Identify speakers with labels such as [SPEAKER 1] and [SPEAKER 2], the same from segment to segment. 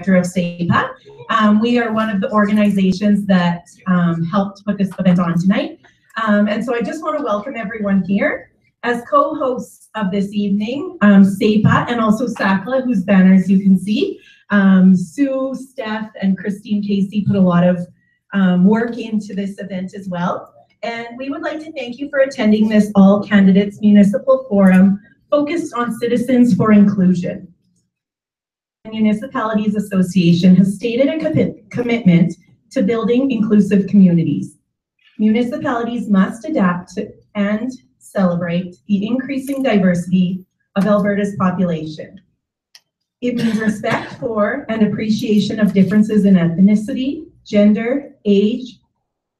[SPEAKER 1] of SEPA. We are one of the organizations that helped put this event on tonight. And so I just want to welcome everyone here. As co-hosts of this evening, SEPA and also SACLA, whose banners you can see. Sue, Steph, and Christine Casey put a lot of work into this event as well. And we would like to thank you for attending this All Candidates Municipal Forum focused on citizens for inclusion. The Municipalities Association has stated a commitment to building inclusive communities. Municipalities must adapt to and celebrate the increasing diversity of Alberta's population. It means respect for and appreciation of differences in ethnicity, gender, age,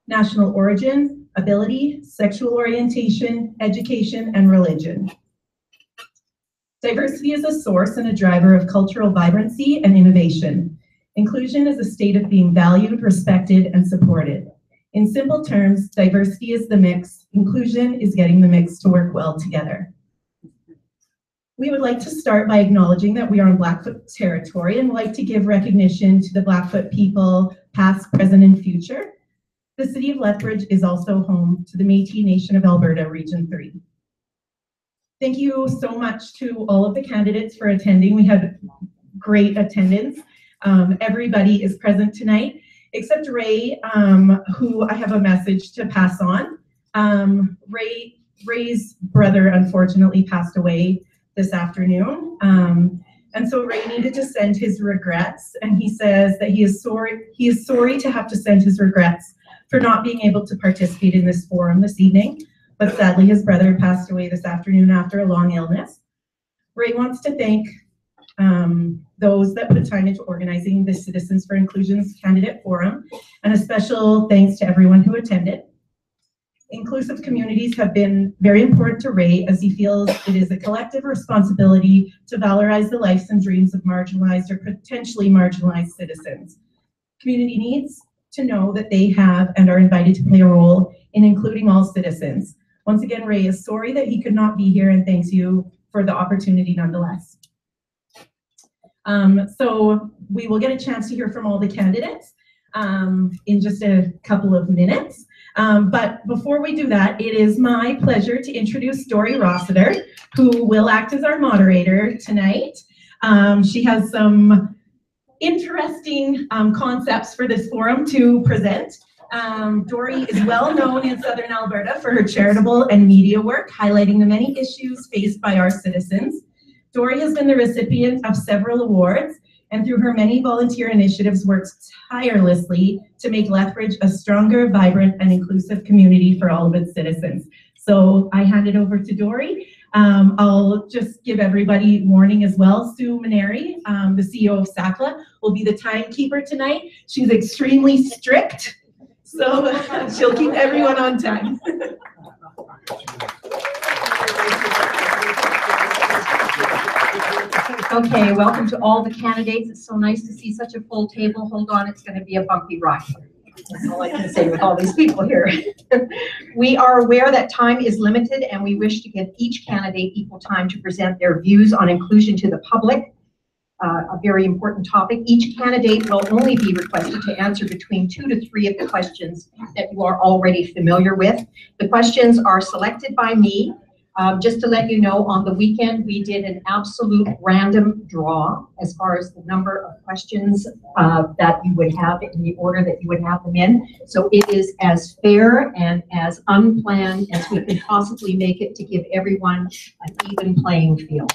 [SPEAKER 1] national origin, ability, sexual orientation, education, and religion. Diversity is a source and a driver of cultural vibrancy and innovation. Inclusion is a state of being valued, respected, and supported. In simple terms, diversity is the mix. Inclusion is getting the mix to work well together. We would like to start by acknowledging that we are on Blackfoot territory and would like to give recognition to the Blackfoot people, past, present, and future. The city of Lethbridge is also home to the Métis Nation of Alberta, Region 3. Thank you so much to all of the candidates for attending. We had great attendance. Everybody is present tonight, except Ray, who I have a message to pass on. Ray's brother unfortunately passed away this afternoon. And so Ray needed to send his regrets, and he says that he is sorry to have to send his regrets for not being able to participate in this forum this evening, but sadly his brother passed away this afternoon after a long illness. Ray wants to thank those that put time into organizing the Citizens for Inclusion's Candidate Forum, and a special thanks to everyone who attended. Inclusive communities have been very important to Ray, as he feels it is a collective responsibility to valorize the lives and dreams of marginalized or potentially marginalized citizens. Community needs to know that they have and are invited to play a role in including all citizens. Once again, Ray is sorry that he could not be here and thanks you for the opportunity nonetheless. So we will get a chance to hear from all the candidates in just a couple of minutes. But before we do that, it is my pleasure to introduce Dory Rossiter, who will act as our moderator tonight. She has some interesting concepts for this forum to present. Dory is well known in Southern Alberta for her charitable and media work, highlighting the many issues faced by our citizens. Dory has been the recipient of several awards, and through her many volunteer initiatives works tirelessly to make Lethbridge a stronger, vibrant, and inclusive community for all of its citizens. So I hand it over to Dory. I'll just give everybody warning as well. Sue Maneri, the CEO of SACLA, will be the timekeeper tonight. She's extremely strict, so she'll keep everyone on time.
[SPEAKER 2] Okay, welcome to all the candidates. It's so nice to see such a full table. Hold on, it's going to be a bumpy ride. That's all I can say with all these people here. We are aware that time is limited, and we wish to give each candidate equal time to present their views on inclusion to the public. A very important topic. Each candidate will only be requested to answer between 2 to 3 of the questions that you are already familiar with. The questions are selected by me. Just to let you know, on the weekend we did an absolute random draw as far as the number of questions that you would have in the order that you would have them in. So it is as fair and as unplanned as we can possibly make it to give everyone an even playing field.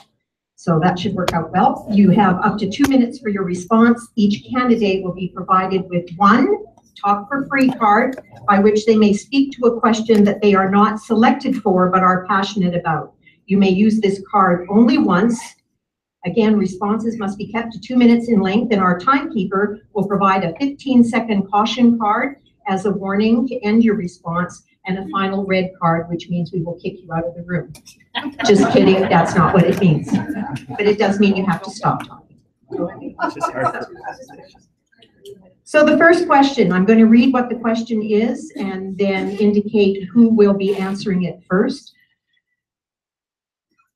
[SPEAKER 2] So that should work out well. You have up to 2 minutes for your response. Each candidate will be provided with one Talk for Free card, by which they may speak to a question that they are not selected for but are passionate about. You may use this card only once. Again, responses must be kept to 2 minutes in length, and our timekeeper will provide a 15-second caution card as a warning to end your response, and a final red card, which means we will kick you out of the room. Just kidding, that's not what it means. But it does mean you have to stop talking. So the first question, I'm going to read what the question is and then indicate who will be answering it first.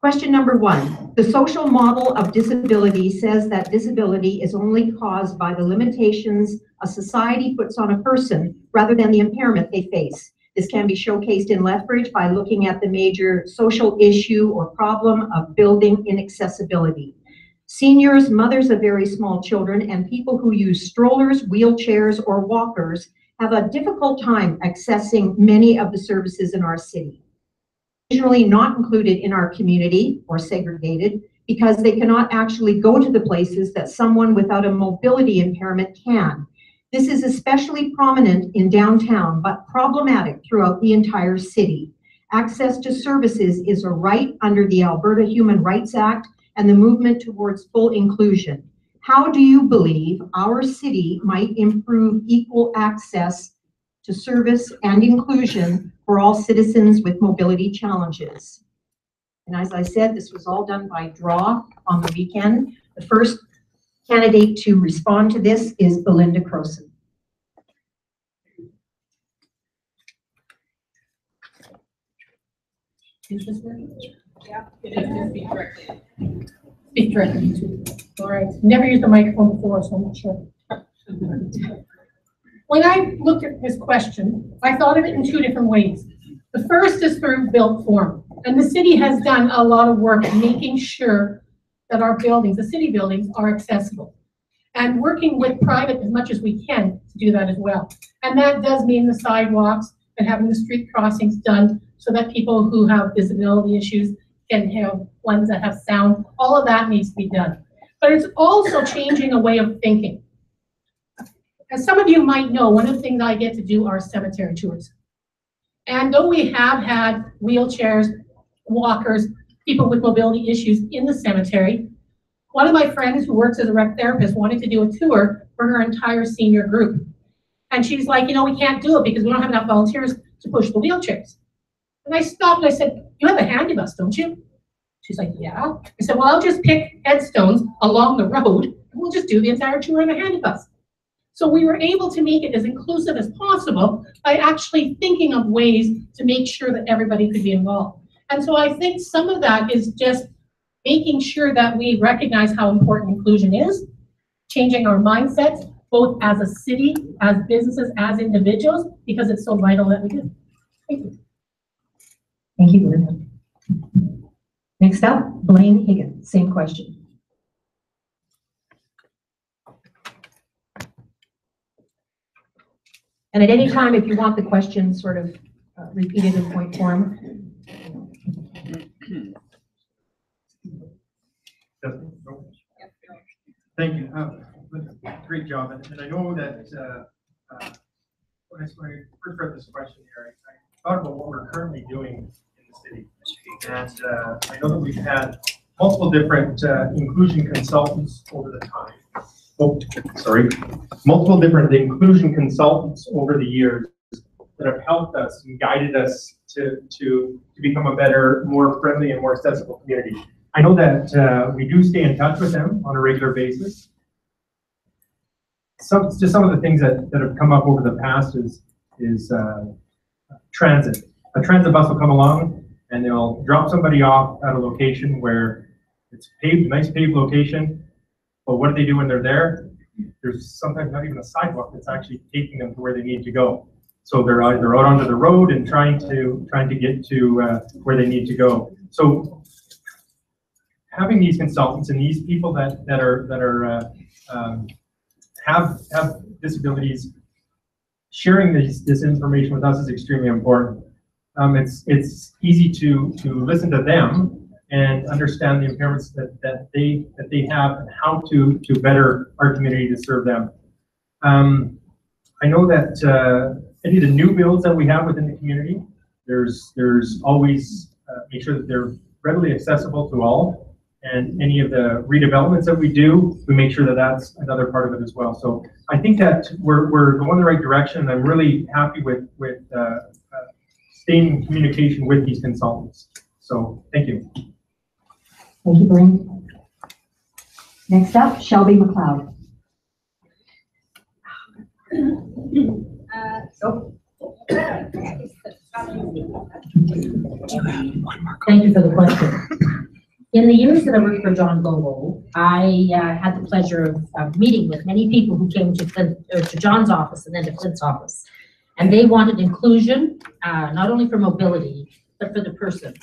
[SPEAKER 2] Question number 1. The social model of disability says that disability is only caused by the limitations a society puts on a person rather than the impairment they face. This can be showcased in Lethbridge by looking at the major social issue or problem of building inaccessibility. Seniors, mothers of very small children, and people who use strollers, wheelchairs, or walkers have a difficult time accessing many of the services in our city. Usually not included in our community or segregated because they cannot actually go to the places that someone without a mobility impairment can. This is especially prominent in downtown, but problematic throughout the entire city. Access to services is a right under the Alberta Human Rights Act and the movement towards full inclusion. How do you believe our city might improve equal access to service and inclusion for all citizens with mobility challenges? And as I said, this was all done by draw on the weekend. The first candidate to respond to this is Belinda Croson.
[SPEAKER 3] Is this working? Yeah, it is. Just speak directly. Speak directly. All right. Never used the microphone before, so I'm not sure. When I looked at this question, I thought of it in 2 different ways. The first is through built form. And the city has done a lot of work making sure that our buildings, the city buildings, are accessible. And working with private as much as we can to do that as well. And that does mean the sidewalks and having the street crossings done so that people who have disability issues can have ones that have sound. All of that needs to be done. But it's also changing a way of thinking. As some of you might know, one of the things I get to do are cemetery tours. And though we have had wheelchairs, walkers, people with mobility issues in the cemetery, one of my friends who works as a rec therapist wanted to do a tour for her entire senior group. And she's like, you know, we can't do it because we don't have enough volunteers to push the wheelchairs. And I stopped and I said, you have a handy bus, don't you? She's like, yeah. I said, well, I'll just pick headstones along the road and we'll just do the entire tour in the handy bus. So we were able to make it as inclusive as possible by actually thinking of ways to make sure that everybody could be involved. And so I think some of that is just making sure that we recognize how important inclusion is, changing our mindsets, both as a city, as businesses, as individuals, because it's so vital that we do. Thank you.
[SPEAKER 2] Thank you, Belinda. Next up, Blaine Higgins, same question. And at any time, if you want the question sort of repeated in point form.
[SPEAKER 4] Thank you. Great job. And I know that when I first read this question here, I thought about what we're currently doing in the city. And I know that we've had multiple different inclusion consultants over the time. Multiple different inclusion consultants over the years that have helped us and guided us to become a better, more friendly and more accessible community. I know that we do stay in touch with them on a regular basis. Some of the things that have come up over the past is transit. A transit bus will come along and they'll drop somebody off at a location where it's paved, nice paved location. But what do they do when they're there? There's sometimes not even a sidewalk that's actually taking them to where they need to go. So they're either out onto the road and trying to get to where they need to go. So having these consultants and these people that have disabilities, sharing this information with us is extremely important. It's easy to listen to them and understand the impairments that they have and how to better our community to serve them. I know that any of the new builds that we have within the community, there's always make sure that they're readily accessible to all. And any of the redevelopments that we do, we make sure that that's another part of it as well. So I think that we're going in the right direction. I'm really happy with staying in communication with these consultants. So thank you.
[SPEAKER 2] Thank you, Blaine. Next up, Shelby McLeod. Thank you for the question.
[SPEAKER 5] In the years that I worked for John Lobo, I had the pleasure of meeting with many people who came to John's office and then to Clint's office. And they wanted inclusion, not only for mobility, but for the person.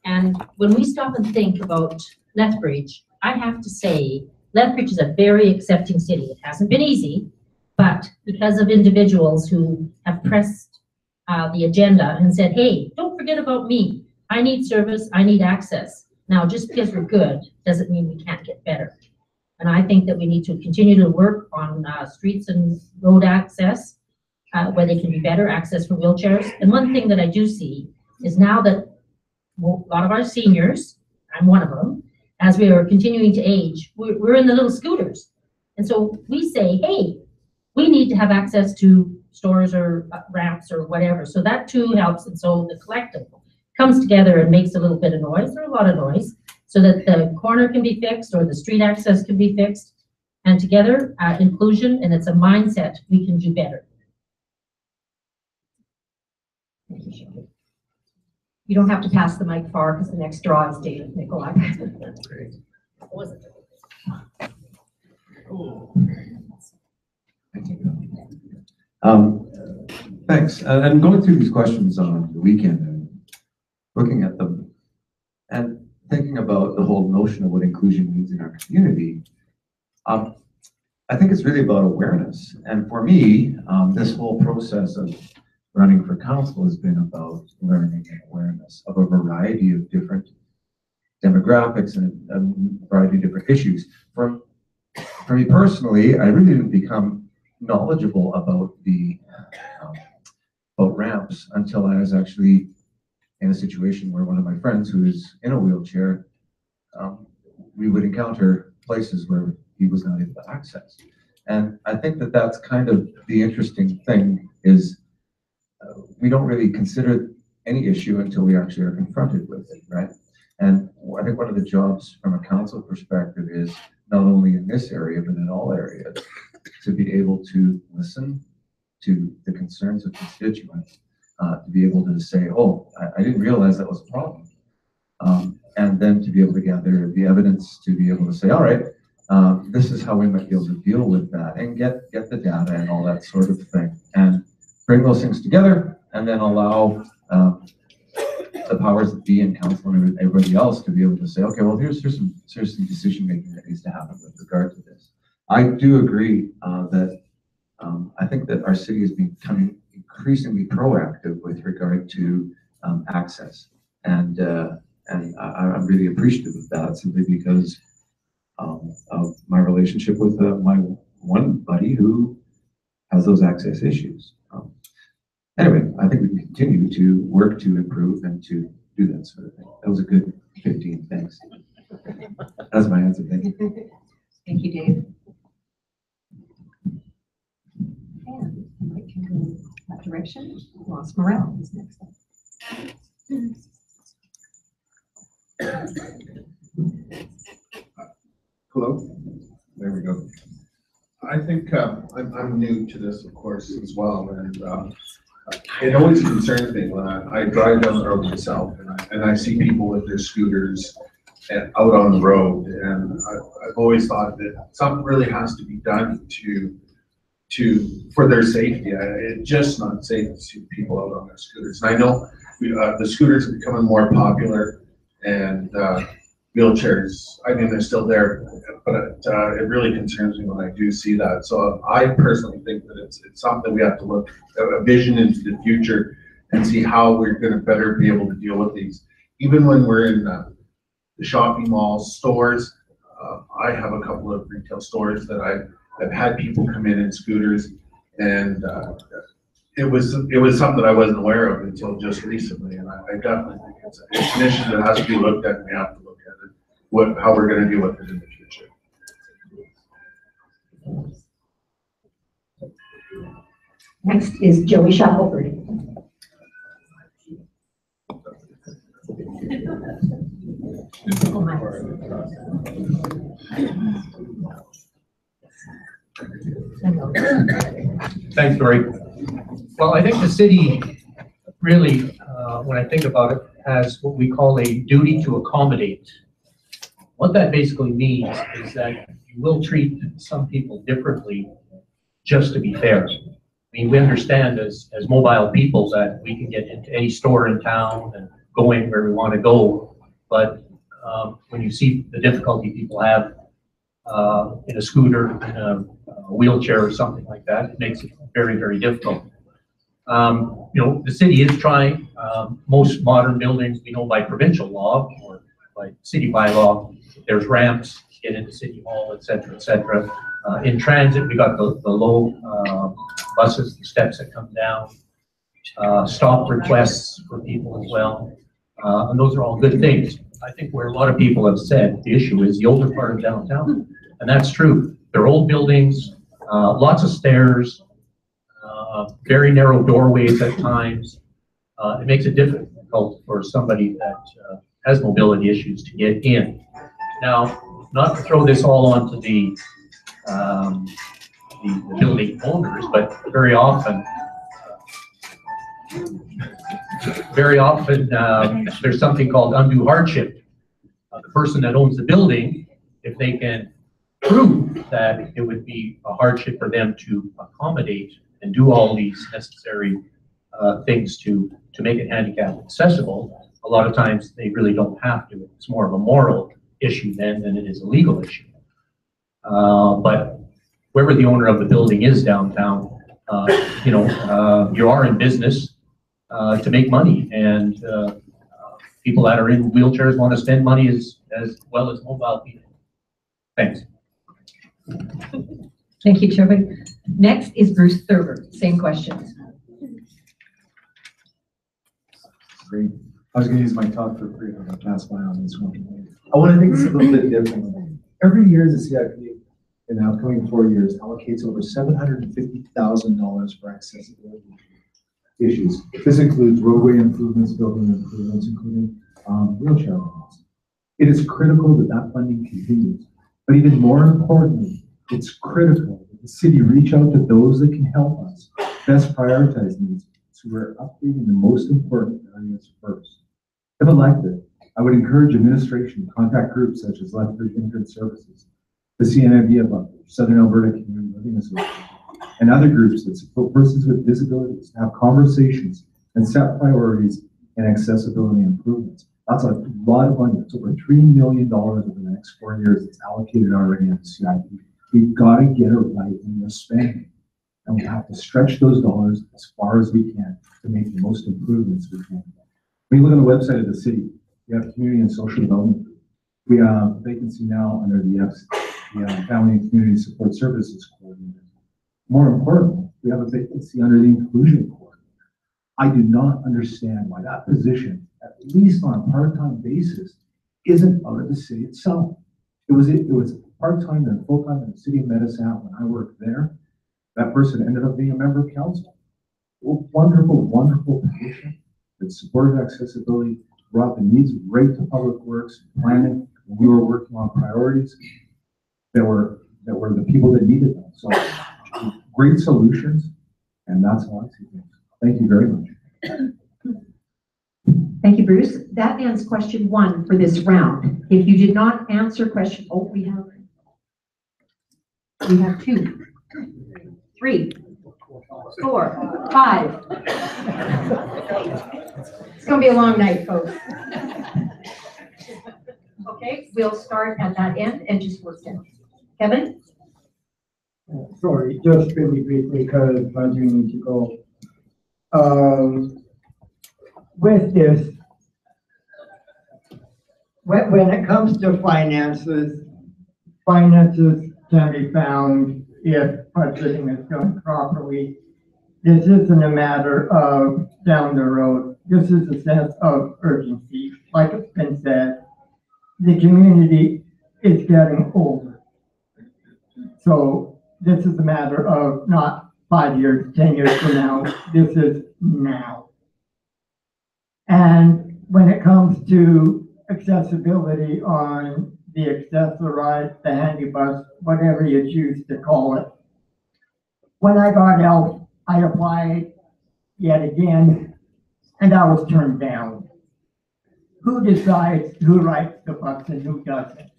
[SPEAKER 5] And when we stop and think about Lethbridge, I have to say, Lethbridge is a very accepting city. It hasn't been easy, but because of individuals who have pressed the agenda and said, hey, don't forget about me. I need service, I need access. Now, just because we're good doesn't mean we can't get better. And I think that we need to continue to work on streets and road access, where they can be better, access for wheelchairs. And one thing that I do see is now that a lot of our seniors, I'm one of them, as we are continuing to age, we're in the little scooters. And so we say, hey, we need to have access to stores or ramps or whatever. So that too helps. And so the collective comes together and makes a little bit of noise, or a lot of noise, so that the corner can be fixed or the street access can be fixed. And together, inclusion, and it's a mindset, we can do better.
[SPEAKER 2] You don't have to pass the mic far because the next draw is David Nikolai.
[SPEAKER 6] Thanks. And going through these questions on the weekend and looking at them and thinking about the whole notion of what inclusion means in our community, I think it's really about awareness. And for me, this whole process of running for council has been about learning and awareness of a variety of different demographics and a variety of different issues. For me personally, I really didn't become knowledgeable about the about ramps until I was actually in a situation where one of my friends who is in a wheelchair, we would encounter places where he was not able to access. And I think that that's kind of the interesting thing is we don't really consider any issue until we actually are confronted with it, right? And I think one of the jobs from a council perspective is not only in this area, but in all areas, to be able to listen to the concerns of constituents, to be able to say, oh, I didn't realize that was a problem. And then to be able to gather the evidence to be able to say, all right, this is how we might be able to deal with that and get the data and all that sort of thing. And bring those things together and then allow the powers that be in council and everybody else to be able to say, okay, well, here's some decision making that needs to happen with regard to this. I do agree that I think that our city is becoming increasingly proactive with regard to access, and I'm really appreciative of that simply because of my relationship with my one buddy who has those access issues. Anyway, I think we can continue to work to improve and to do that sort of thing. That was a good 15, thanks. That's my answer, thank you.
[SPEAKER 2] Thank you, Dave. And I can go that direction. Ross Morel is next up.
[SPEAKER 7] Hello, there we go. I think I'm new to this, of course, as well, and it always concerns me when I drive down the road myself and I see people with their scooters and out on the road, and I've always thought that something really has to be done for their safety. It's just not safe to see people out on their scooters. And I know the scooters are becoming more popular, and wheelchairs, I mean, they're still there, but it really concerns me when I do see that. So I personally think that it's something we have to look, a vision into the future and see how we're going to better be able to deal with these. Even when we're in the shopping malls, stores, I have a couple of retail stores that I've had people come in scooters, and it was something that I wasn't aware of until just recently, and I definitely think it's an issue that has to be looked at, and we have to look at it, how we're going to deal with it in the future.
[SPEAKER 2] Next is Joey Shackelford.
[SPEAKER 8] Thanks, Lori. Well, I think the city really, when I think about it, has what we call a duty to accommodate. What that basically means is that you will treat some people differently just to be fair. I mean, we understand as mobile people that we can get into any store in town and go anywhere we want to go. But when you see the difficulty people have in a scooter, in a wheelchair or something like that, it makes it very, very difficult. You know, the city is trying. Most modern buildings, we know by provincial law or by city bylaw, there's ramps to get into City Hall, et cetera, et cetera. In transit, we got the low buses, the steps that come down, stop requests for people as well. And those are all good things. I think where a lot of people have said the issue is the older part of downtown. And that's true. They're old buildings, lots of stairs, very narrow doorways at times. It makes it difficult for somebody that has mobility issues to get in. Now, not to throw this all onto the building owners, but very often there's something called undue hardship. The person that owns the building, if they can prove that it would be a hardship for them to accommodate and do all these necessary things to make it handicap accessible, a lot of times they really don't have to. It's more of a moral issue then than it is a legal issue. But wherever the owner of the building is downtown, you know, you are in business to make money, and people that are in wheelchairs want to spend money as well as mobile people. Thanks.
[SPEAKER 2] Thank you, Chubby. Next is Bruce Thurber. Same questions.
[SPEAKER 9] Great. I was going to use my talk for free. I'm going to pass by on this one. I want to think this a little bit different. Every year, the CIP in the upcoming 4 years allocates over $750,000 for accessibility issues. This includes roadway improvements, building improvements, including wheelchair lanes. It is critical that that funding continues. But even more importantly, it's critical that the city reach out to those that can help us best prioritize needs, so we're updating the most important areas first. If elected, I would encourage administration to contact groups such as Lethbridge Immigrant Services, the CNMV of Southern Alberta Community Living Association, and other groups that support persons with disabilities to have conversations and set priorities in accessibility improvements. That's a lot of money. It's over $3 million over the next 4 years. It's allocated already in the CIP. We've got to get it right when we're spending. And we have to stretch those dollars as far as we can to make the most improvements we can. When you look on the website of the city, we have community and social development. We have a vacancy now under the Family and Community Support Services Coordinator. More importantly, we have a vacancy under the Inclusion Coordinator. I do not understand why that position, at least on a part-time basis, isn't out of the city itself. It was part-time and full-time in the city of Medicine when I worked there. That person ended up being a member of council. Wonderful, wonderful position that supported accessibility, brought the needs right to public works, planning. We were working on priorities that were the people that needed them. So great solutions, and that's how I see things. Thank you very much.
[SPEAKER 2] Thank you, Bruce. That ends question 1 for this round. If you did not answer question, we have 2, 3, 4, 5. It's going to be a long night, folks. Okay, we'll start at that end and just work down. Kevin?
[SPEAKER 10] Sorry, just really briefly because I do need to go. With this, when it comes to finances can be found if budgeting is done properly. This isn't a matter of down the road. This is a sense of urgency. Like it's been said, the community is getting older. So this is a matter of not 5 years, 10 years from now. This is now. And when it comes to accessibility on the accessoride, the handy bus, whatever you choose to call it, when I got out, I applied yet again, and I was turned down. Who decides who writes the bus and who doesn't?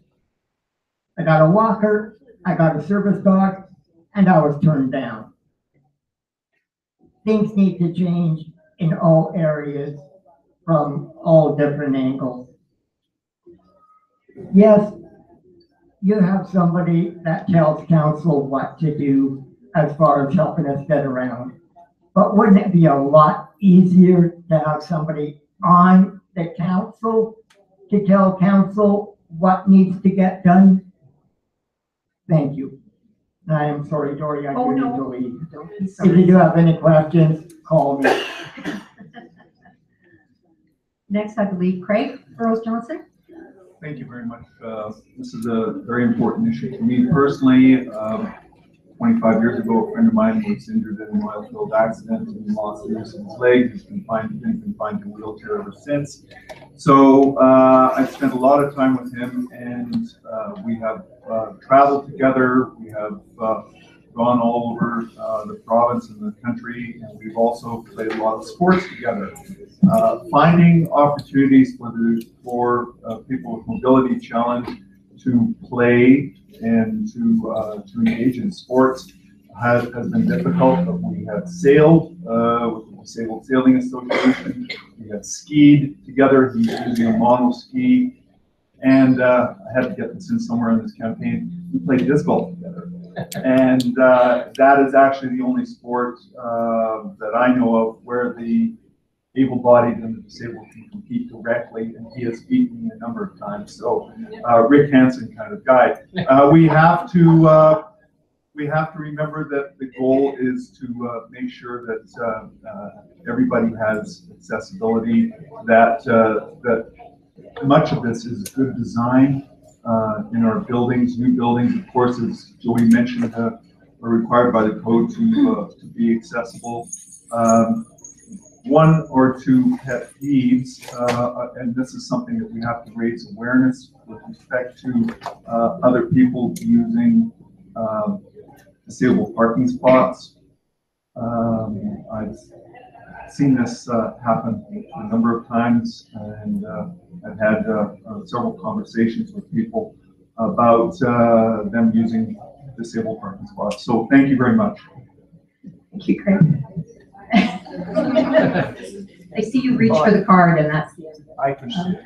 [SPEAKER 10] I got a walker, I got a service dog, and I was turned down. Things need to change in all areas from all different angles. Yes, you have somebody that tells council what to do as far as helping us get around. But wouldn't it be a lot easier to have somebody on the council to tell council what needs to get done? Thank you. And I am sorry, Dory, I do need to leave.
[SPEAKER 2] Don't be
[SPEAKER 10] If
[SPEAKER 2] sorry.
[SPEAKER 10] you do have any questions, call me.
[SPEAKER 2] Next, I believe Craig Burrows Johnson.
[SPEAKER 11] Thank you very much. This is a very important issue to me personally. 25 years ago, a friend of mine was injured in an oil filled accident and lost use of his leg. He's been confined to a wheelchair ever since. So I've spent a lot of time with him, and we have traveled together. We have gone all over the province and the country, and we've also played a lot of sports together. Finding opportunities for people with mobility challenge to play and to engage in sports has been difficult, but we have sailed with the Disabled Sailing Association. We have skied together. He's using a mono ski, and I had to get this in somewhere in this campaign. We played disc golf together, and that is actually the only sport that I know of where the able-bodied and the disabled can compete directly, and he has beaten me a number of times. So, Rick Hansen kind of guy. We have to remember that the goal is to make sure that everybody has accessibility. That much of this is good design in our buildings, new buildings. Of course, as Joey mentioned, are required by the code to be accessible. One or two pet peeves, and this is something that we have to raise awareness with respect to other people using disabled parking spots. I've seen this happen a number of times, and I've had several conversations with people about them using disabled parking spots. So thank you very much.
[SPEAKER 2] Thank you, Craig. I see you reach for the card, and that's the end.
[SPEAKER 11] I can see it.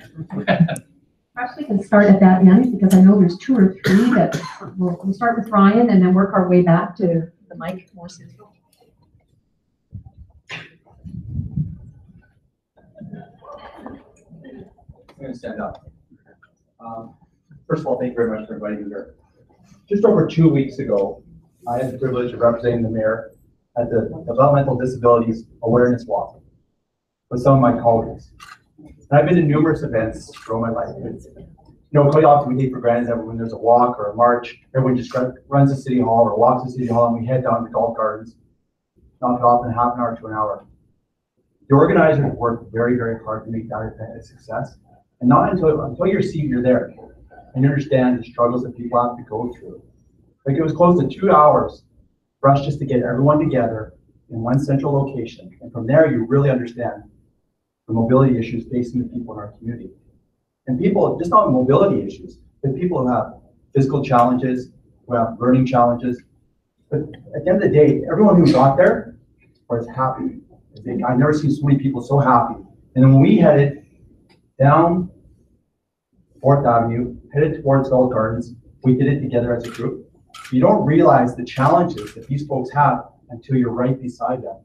[SPEAKER 2] Perhaps we can start at that end, because I know there's two or three that we'll start with Ryan and then work our way back to the mic more central.
[SPEAKER 12] I'm going to stand up. First of all, thank you very much for inviting me here. Just over 2 weeks ago, I had the privilege of representing the mayor at the Developmental Disabilities Awareness Walk with some of my colleagues. And I've been to numerous events throughout my life. Quite often we take for granted that when there's a walk or a march, everyone just runs to City Hall or walks to City Hall, and we head down to Golf Gardens, knock it off in half an hour to an hour. The organizers work very, very hard to make that event a success. And not until you're there and you understand the struggles that people have to go through. Like, it was close to 2 hours for us just to get everyone together in one central location. And from there, you really understand the mobility issues facing the people in our community. And people, just not mobility issues, but people who have physical challenges, who have learning challenges. But at the end of the day, everyone who got there was happy. I've never seen so many people so happy. And then when we headed down 4th Avenue, headed towards Golf Gardens, we did it together as a group. You don't realize the challenges that these folks have until you're right beside them.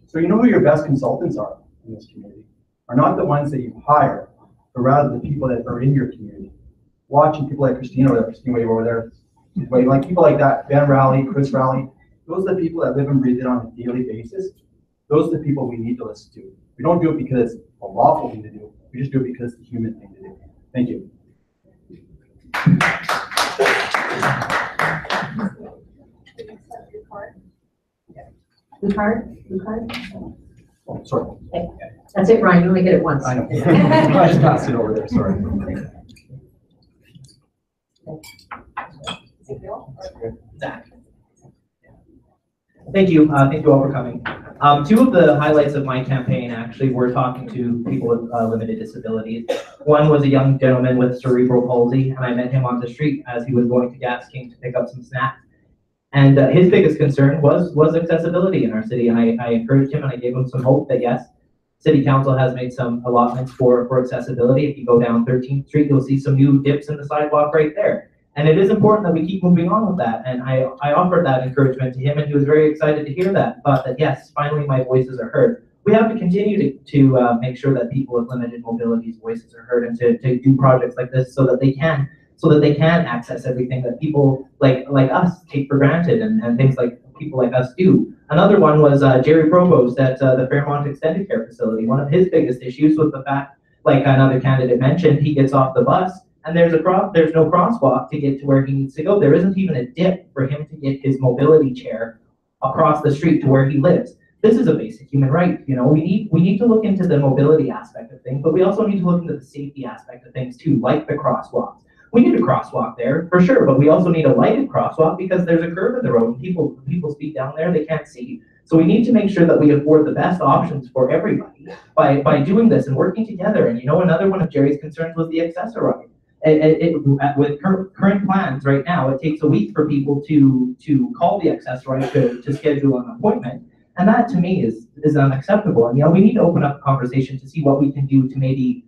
[SPEAKER 12] So you know who your best consultants are in this community, are not the ones that you hire, but rather the people that are in your community. Watching people like Christina over there, like people like that, Ben Rowley, Chris Rowley, those are the people that live and breathe it on a daily basis. Those are the people we need to listen to. We don't do it because it's a lawful thing to do. We just do it because it's the human thing to do. Thank you.
[SPEAKER 2] Blue card?
[SPEAKER 12] Oh, sorry.
[SPEAKER 2] Okay. That's it, Ryan. You only get it once.
[SPEAKER 12] I know. I just passed it over there. Sorry.
[SPEAKER 13] Thank you. Thank you all for coming. Two of the highlights of my campaign actually were talking to people with limited disabilities. One was a young gentleman with cerebral palsy, and I met him on the street as he was going to Gas King to pick up some snacks. And his biggest concern was accessibility in our city, and I encouraged him and I gave him some hope that yes, City Council has made some allotments for accessibility. If you go down 13th Street, you'll see some new dips in the sidewalk right there. And it is important that we keep moving on with that. And I offered that encouragement to him, and he was very excited to hear that. Thought that yes, finally my voices are heard. We have to continue to make sure that people with limited mobility's voices are heard, and to do projects like this so that they can access everything that people like us take for granted, and things like people like us do. Another one was Jerry Provost at the Fairmont Extended Care Facility. One of his biggest issues was the fact, like another candidate mentioned, he gets off the bus and there's no crosswalk to get to where he needs to go. There isn't even a dip for him to get his mobility chair across the street to where he lives. This is a basic human right. You know, we need to look into the mobility aspect of things, but we also need to look into the safety aspect of things too, like the crosswalks. We need a crosswalk there for sure, but we also need a lighted crosswalk because there's a curve in the road and people speed down there, they can't see. So we need to make sure that we afford the best options for everybody by doing this and working together. And you know, another one of Jerry's concerns was the accessoride. With current plans right now, it takes a week for people to call the accessoride to schedule an appointment. And that to me is unacceptable. And you know, we need to open up a conversation to see what we can do to maybe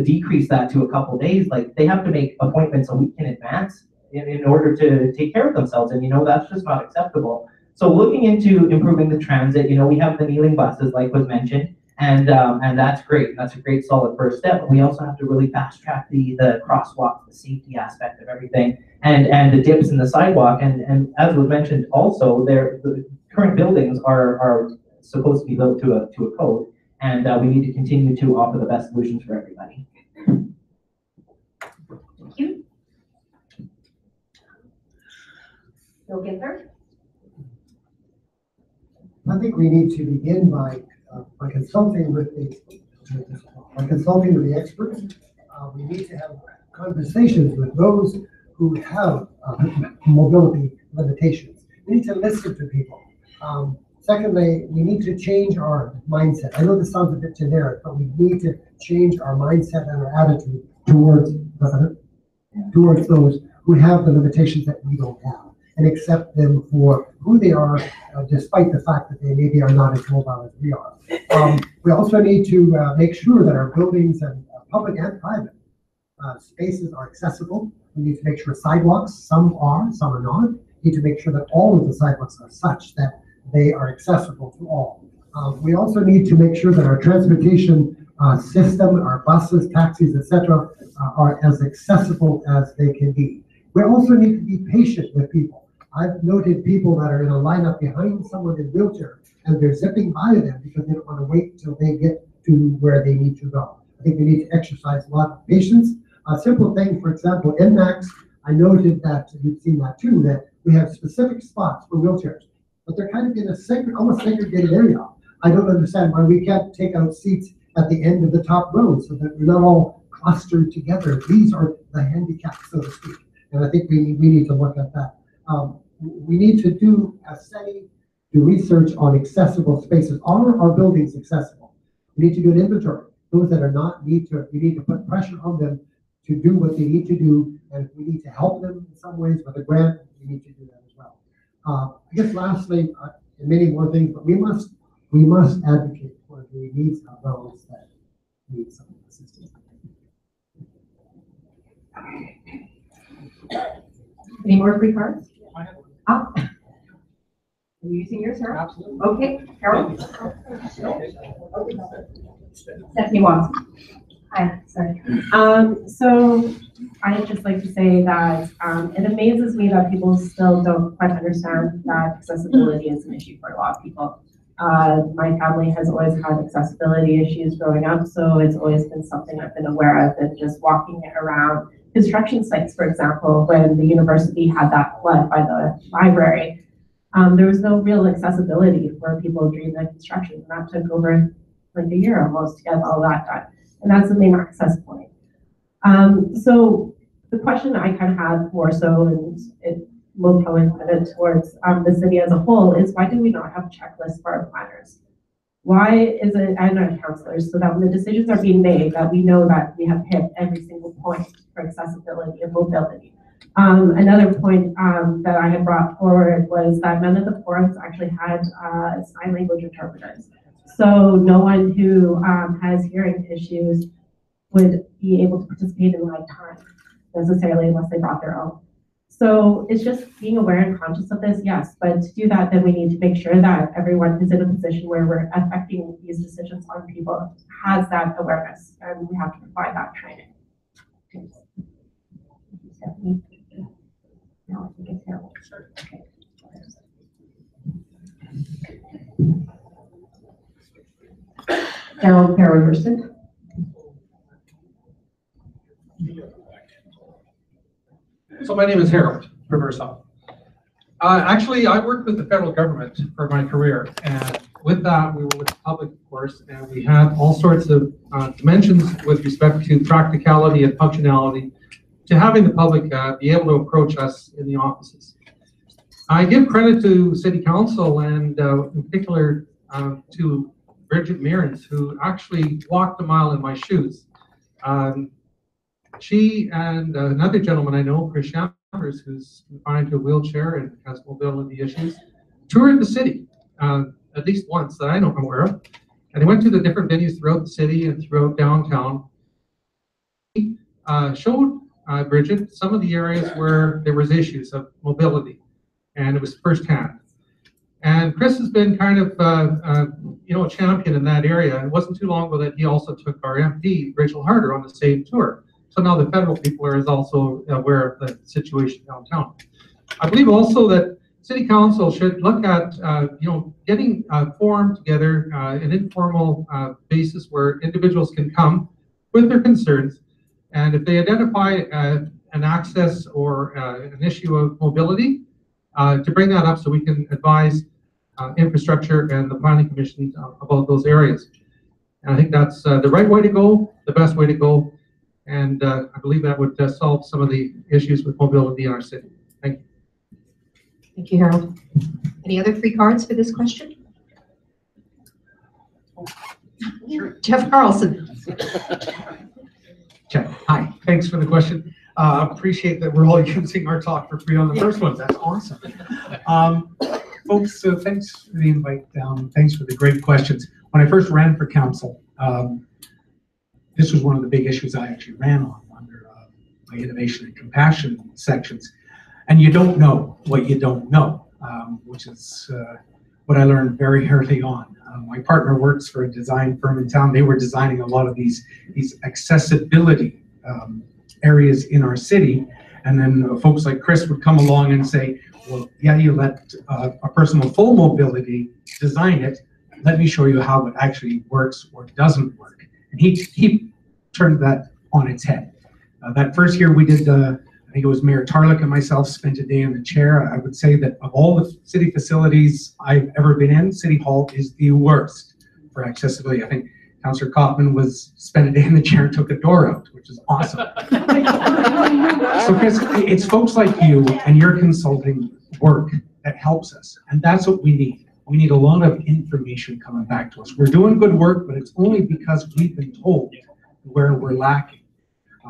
[SPEAKER 13] decrease that to a couple days. Like they have to make appointments a week in advance in order to take care of themselves. And you know, that's just not acceptable. So looking into improving the transit, you know, we have the kneeling buses like was mentioned, and that's great. That's a great solid first step. But we also have to really fast track the crosswalk, the safety aspect of everything, and the dips in the sidewalk. And as was mentioned also, the current buildings are supposed to be built to a code. And we need to continue to offer the best solutions for everybody.
[SPEAKER 2] Thank you. Bill Ginther?
[SPEAKER 14] I think we need to begin by consulting with the experts. We need to have conversations with those who have mobility limitations. We need to listen to people. Secondly, we need to change our mindset. I know this sounds a bit generic, but we need to change our mindset and our attitude towards those who have the limitations that we don't have, and accept them for who they are, despite the fact that they maybe are not as mobile as we are. We also need to make sure that our buildings and public and private spaces are accessible. We need to make sure sidewalks, some are not. We need to make sure that all of the sidewalks are such that they are accessible to all. We also need to make sure that our transportation system, our buses, taxis, etc., are as accessible as they can be. We also need to be patient with people. I've noted people that are in a lineup behind someone in a wheelchair, and they're zipping by them because they don't want to wait until they get to where they need to go. I think we need to exercise a lot of patience. A simple thing, for example, in NMAX, I noted that, you've seen that too, that we have specific spots for wheelchairs, but they're kind of in a almost segregated area. I don't understand why we can't take out seats at the end of the top row so that we're not all clustered together. These are the handicaps, so to speak. And I think we need to look at that. We need to do a study, do research on accessible spaces. Are our buildings accessible? We need to do an inventory. Those that are not, we need to put pressure on them to do what they need to do. And if we need to help them in some ways with a grant, we need to do that as well. I guess lastly, and many more things, but we must advocate for the needs of those that need some assistance.
[SPEAKER 2] Any more free cards? Are you using yours, Sarah?
[SPEAKER 15] Absolutely.
[SPEAKER 2] Okay, Carol? Stephanie Watson.
[SPEAKER 15] Hi, sorry. So I'd just like to say that it amazes me that people still don't quite understand that accessibility is an issue for a lot of people. My family has always had accessibility issues growing up, so it's always been something I've been aware of, and just walking around construction sites, for example, when the university had that flood by the library, there was no real accessibility for people during the construction. And that took over like a year almost to get all that done. And that's the main access point. So the question I kind of had more so, and it will probably pivot towards the city as a whole, is why do we not have checklists for our planners? Why is it, and our counselors, so that when the decisions are being made, that we know that we have hit every single point for accessibility and mobility. Another point that I had brought forward was that none of the forums actually had sign language interpreters. So no one who has hearing issues would be able to participate in live time necessarily unless they brought their own. So it's just being aware and conscious of this, yes, but to do that, then we need to make sure that everyone who's in a position where we're affecting these decisions on people has that awareness, and we have to provide that training. Stephanie? No, I think it's Harold. Okay. Harold Perry-Hurston.
[SPEAKER 16] So my name is Harold Perversa. Actually, I worked with the federal government for my career, and with that, we were with the public, of course, and we had all sorts of dimensions with respect to practicality and functionality to having the public be able to approach us in the offices. I give credit to City Council and in particular to Bridget Mearns, who actually walked a mile in my shoes. She and another gentleman I know, Chris Chambers, who's confined to a wheelchair and has mobility issues, toured the city at least once that I'm aware of. And they went to the different venues throughout the city and throughout downtown. Showed Bridget some of the areas where there was issues of mobility, and it was firsthand. And Chris has been kind of, a champion in that area. And it wasn't too long ago that he also took our MP, Rachel Harder, on the same tour. So now the federal people are also aware of the situation downtown. I believe also that City Council should look at, getting a forum together, an informal basis where individuals can come with their concerns. And if they identify an access or an issue of mobility, to bring that up so we can advise infrastructure and the planning commission about those areas. And I think that's the right way to go, the best way to go. And I believe that would solve some of the issues with mobility in our city. Thank you.
[SPEAKER 2] Thank you, Harold. Any other free cards for this question? Sure. Jeff Carlson.
[SPEAKER 17] Jeff, hi. Thanks for the question. Appreciate that we're all using our talk for free on the first one. That's awesome. Folks, thanks for the invite. Thanks for the great questions. When I first ran for council, this was one of the big issues I actually ran on under my innovation and compassion sections. And you don't know what you don't know, which is what I learned very early on. My partner works for a design firm in town. They were designing a lot of these accessibility areas in our city. And then folks like Chris would come along and say, well, yeah, you let a person with full mobility design it. Let me show you how it actually works or doesn't work. And he turned that on its head. That first year we did, I think it was Mayor Tarlick and myself spent a day in the chair. I would say that of all the city facilities I've ever been in, City Hall is the worst for accessibility. I think Councillor Kaufman spent a day in the chair and took a door out, which is awesome. So Chris, it's folks like you and your consulting work that helps us. And that's what we need. We need a lot of information coming back to us. We're doing good work, but it's only because we've been told where we're lacking.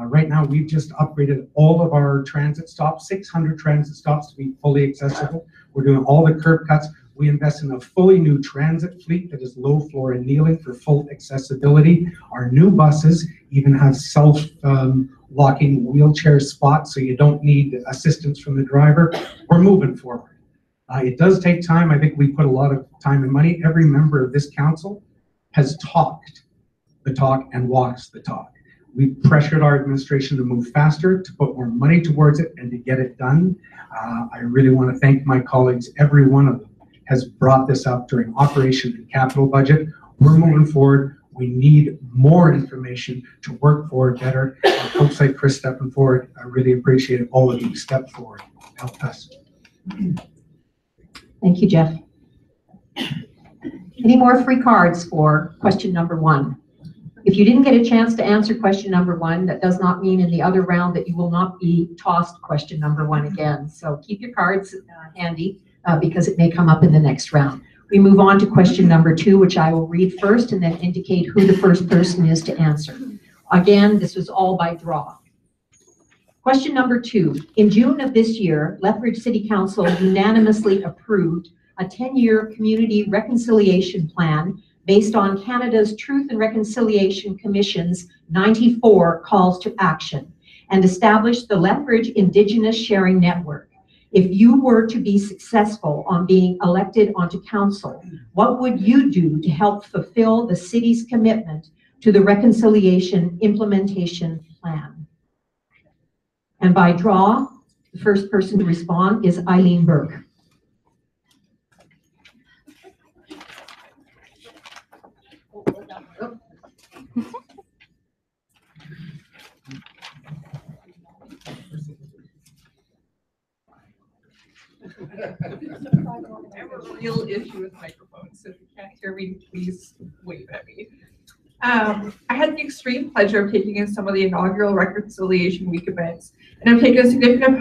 [SPEAKER 17] Right now, we've just upgraded all of our transit stops, 600 transit stops to be fully accessible. We're doing all the curb cuts. We invest in a fully new transit fleet that is low floor and kneeling for full accessibility. Our new buses even have self-locking wheelchair spots, so you don't need assistance from the driver. We're moving forward. It does take time. I think we put a lot of time and money. Every member of this council has talked the talk and walks the talk. We've pressured our administration to move faster, to put more money towards it, and to get it done. I really want to thank my colleagues. Every one of them has brought this up during operation and capital budget. We're moving forward. We need more information to work forward better. Folks like Chris stepping forward, I really appreciate all of you step forward. Help us.
[SPEAKER 2] Thank you, Jeff. Any more free cards for question number 1? If you didn't get a chance to answer question number 1, that does not mean in the other round that you will not be tossed question number 1 again. So keep your cards handy because it may come up in the next round. We move on to question number 2, which I will read first and then indicate who the first person is to answer. Again, this was all by draw. Question number 2. In June of this year, Lethbridge City Council unanimously approved a 10-year community reconciliation plan based on Canada's Truth and Reconciliation Commission's 94 calls to action and established the Lethbridge Indigenous Sharing Network. If you were to be successful on being elected onto council, what would you do to help fulfill the city's commitment to the Reconciliation Implementation Plan? And by draw, the first person to respond is Eileen Burke.
[SPEAKER 18] I have a real issue with microphones, so if you can't hear me, please wave at me. I had the extreme pleasure of taking in some of the inaugural Reconciliation Week events, and I've taken a significant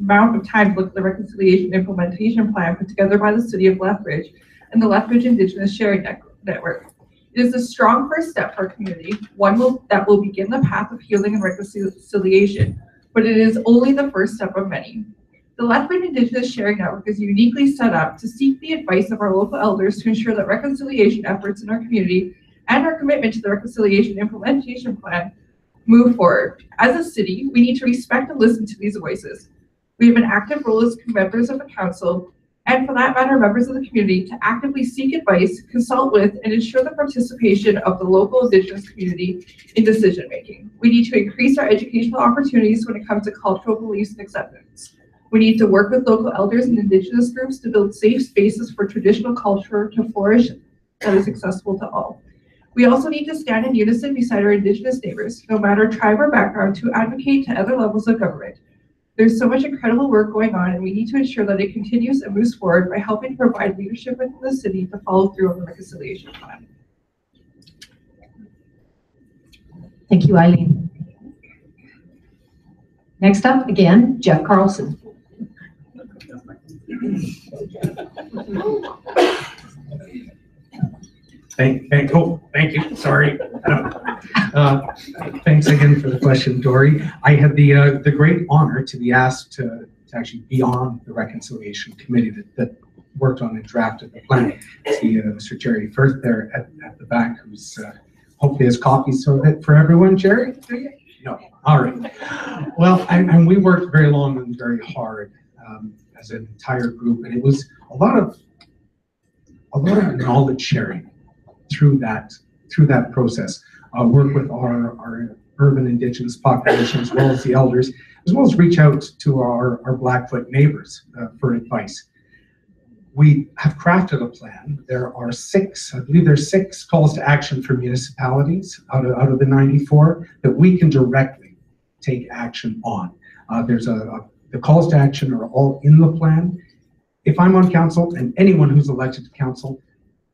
[SPEAKER 18] amount of time to look at the Reconciliation Implementation Plan put together by the City of Lethbridge and the Lethbridge Indigenous Sharing Network. It is a strong first step for our community, one that will begin the path of healing and reconciliation, but it is only the first step of many. The Lethbridge Indigenous Sharing Network is uniquely set up to seek the advice of our local elders to ensure that reconciliation efforts in our community and our commitment to the Reconciliation Implementation Plan move forward. As a city, we need to respect and listen to these voices. We have an active role as members of the council, and for that matter, members of the community, to actively seek advice, consult with, and ensure the participation of the local Indigenous community in decision making. We need to increase our educational opportunities when it comes to cultural beliefs and acceptance. We need to work with local elders and Indigenous groups to build safe spaces for traditional culture to flourish that is accessible to all. We also need to stand in unison beside our Indigenous neighbors, no matter tribe or background, to advocate to other levels of government. There's so much incredible work going on, and we need to ensure that it continues and moves forward by helping to provide leadership within the city to follow through on the reconciliation plan.
[SPEAKER 2] Thank you, Eileen. Next up, again, Jeff Carlson.
[SPEAKER 17] Thank you, sorry. Thanks again for the question, Dory. I had the great honor to be asked to actually be on the Reconciliation Committee that worked on and drafted the plan. See Mr. Jerry Firth there at the back, who's hopefully has copies of it for everyone. Jerry? No, all right. Well, and we worked very long and very hard as an entire group, and it was a lot of knowledge sharing through that process. Work with our urban Indigenous population as well as the elders, as well as reach out to our Blackfoot neighbors for advice. We have crafted a plan. There are 6, I believe there's 6 calls to action for municipalities out of the 94 that we can directly take action on. The calls to action are all in the plan. If I'm on council, and anyone who's elected to council,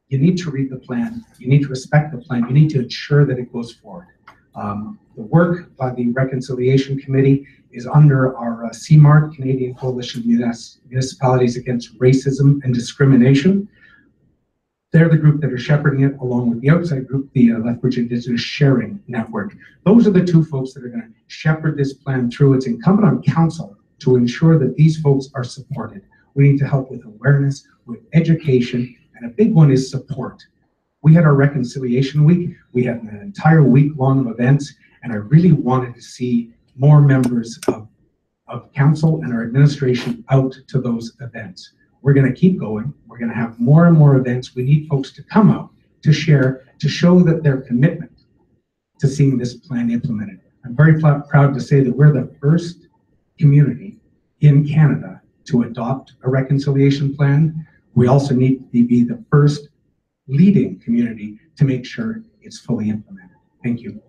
[SPEAKER 17] you need to read the plan, you need to respect the plan, you need to ensure that it goes forward. The work by the Reconciliation Committee is under our CMART, Canadian Coalition of Municipalities Against Racism and Discrimination. They're the group that are shepherding it, along with the outside group, the Lethbridge Indigenous Sharing Network. Those are the 2 folks that are going to shepherd this plan through. It's incumbent on council to ensure that these folks are supported. We need to help with awareness, with education, and a big one is support. We had our Reconciliation Week. We had an entire week long of events, and I really wanted to see more members of council and our administration out to those events. We're going to keep going. We're going to have more and more events. We need folks to come out, to share, to show that their commitment to seeing this plan implemented. I'm very proud to say that we're the first community in Canada to adopt a reconciliation plan. We also need to be the first leading community to make sure it's fully implemented. Thank you.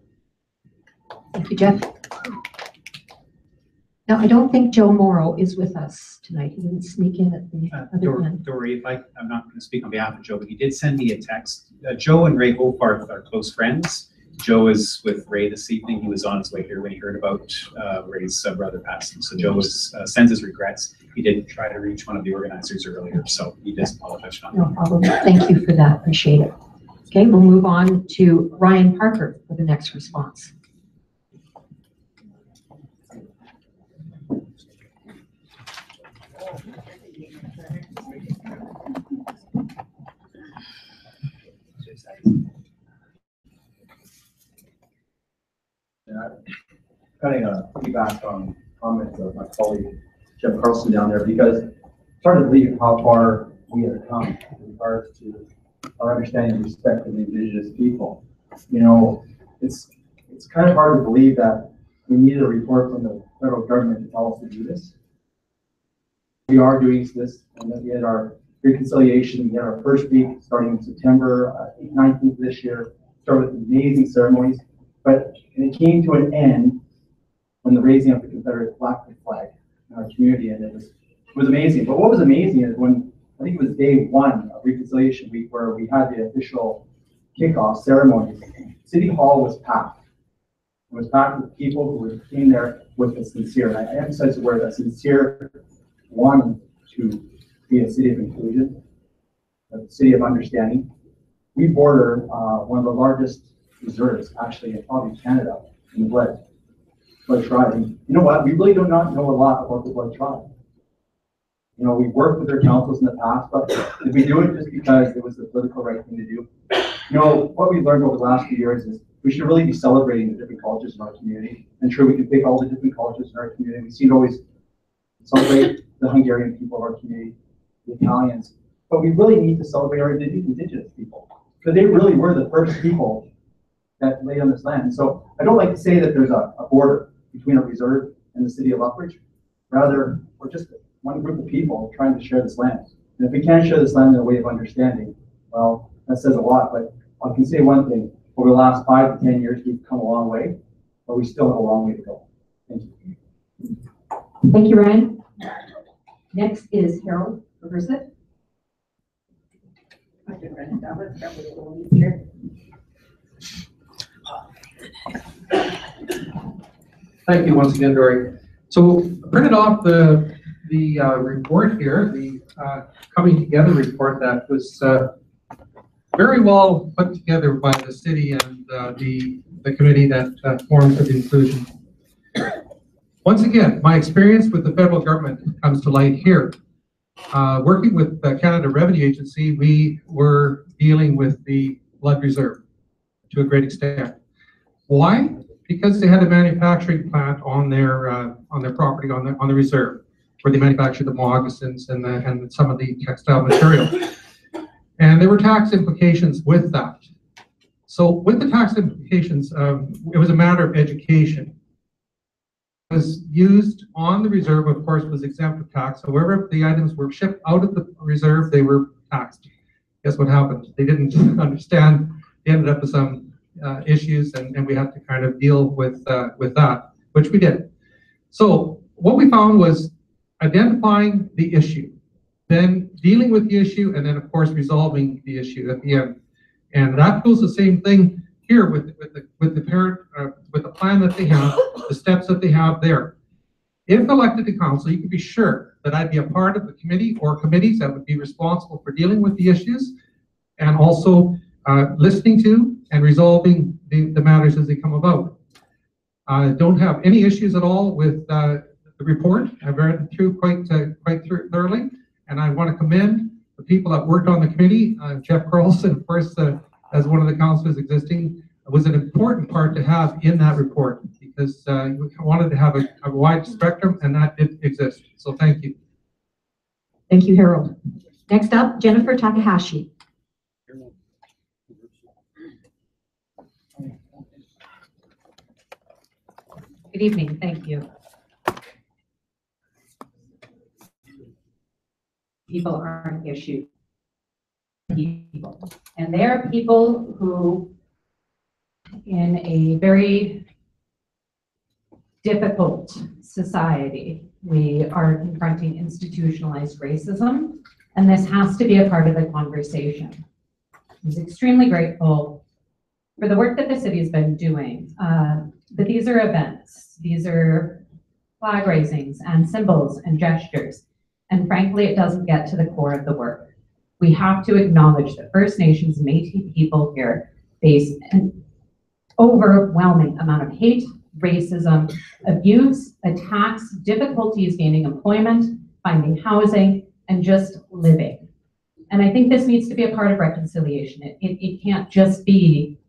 [SPEAKER 2] Thank you, Jeff. Now, I don't think Joe Morrow is with us tonight. He didn't sneak in at the other end.
[SPEAKER 19] Dory, I'm not going to speak on behalf of Joe, but he did send me a text. Joe and Ray Hofart are close friends, Joe is with Ray this evening. He was on his way here when he heard about Ray's brother passing. So Joe sends his regrets. He did try to reach one of the organizers earlier, so he does apologize for that.
[SPEAKER 2] No problem. Thank you for that. Appreciate it. Okay, we'll move on to Ryan Parker for the next response.
[SPEAKER 12] Kind of piggyback on comments of my colleague Jeff Carlson down there, because it's hard to believe how far we have come in regards to our understanding and respect for the Indigenous people. You know, it's kind of hard to believe that we needed a report from the federal government to tell us to do this. We are doing this, and then we had our reconciliation. We had our first week starting in September 19th this year. Started with amazing ceremonies, but it came to an end when the raising of the Confederate flag in our community, and it was amazing. But what was amazing is when, I think it was day one of Reconciliation Week, where we had the official kickoff ceremony, City Hall was packed. It was packed with people who came there with a sincere, and I emphasize the word, a sincere wanting to be a city of inclusion, a city of understanding. We border one of the largest reserves, actually, in probably Canada, in the Blood Tribe. And you know what? We really do not know a lot about the Blood Tribe. You know, we've worked with their councils in the past, but did we do it just because it was the political right thing to do? You know, what we've learned over the last few years is we should really be celebrating the different cultures in our community. And sure, we can pick all the different cultures in our community. We seem to always celebrate the Hungarian people of our community, the Italians, but we really need to celebrate our Indigenous people, because they really were the first people that laid on this land. And so I don't like to say that there's a border between a reserve and the city of Lethbridge. Rather, we're just one group of people trying to share this land. And if we can't share this land in a way of understanding, well, that says a lot. But I can say one thing: over the last 5 to 10 years, we've come a long way, but we still have a long way to go. Thank you.
[SPEAKER 2] Thank you, Ryan. Next is Harold Reversit.
[SPEAKER 20] I can run it down, but that was a little easier.
[SPEAKER 16] Thank you once again, Dory. So I printed off the report here, the coming together report that was very well put together by the city and the committee that formed for the inclusion. Once again, my experience with the federal government comes to light here. Working with the Canada Revenue Agency, we were dealing with the Blood Reserve to a great extent. Why? Because they had a manufacturing plant on their property on the reserve, where they manufactured the moccasins and some of the textile material. And there were tax implications with that. So with the tax implications, it was a matter of education. It was used on the reserve, of course, was exempt of tax. However, if the items were shipped out of the reserve, they were taxed. Guess what happened? They didn't understand. They ended up with some issues, and we had to kind of deal with that, which we did. So what we found was identifying the issue, then dealing with the issue, and then of course resolving the issue at the end. And that goes the same thing here with the plan that they have, the steps that they have there. If elected to council, you can be sure that I'd be a part of the committee or committees that would be responsible for dealing with the issues, and also listening to and resolving the matters as they come about. I don't have any issues at all with the report. I've read it through quite thoroughly, and I want to commend the people that worked on the committee. Jeff Carlson, of course, as one of the councillors existing, was an important part to have in that report, because we wanted to have a wide spectrum, and that did exist. So thank you.
[SPEAKER 2] Thank you, Harold. Next up, Jennifer Takahashi.
[SPEAKER 5] Good evening, thank you. People are an issue. People. And they are people who, in a very difficult society, we are confronting institutionalized racism, and this has to be a part of the conversation. I was extremely grateful
[SPEAKER 2] for the work that the city has been doing, that these are events, these are flag raisings and symbols and gestures. And frankly, it doesn't get to the core of the work. We have to acknowledge that First Nations, Métis people here face an overwhelming amount of hate, racism, abuse, attacks, difficulties gaining employment, finding housing, and just living. And I think this needs to be a part of reconciliation. It can't just be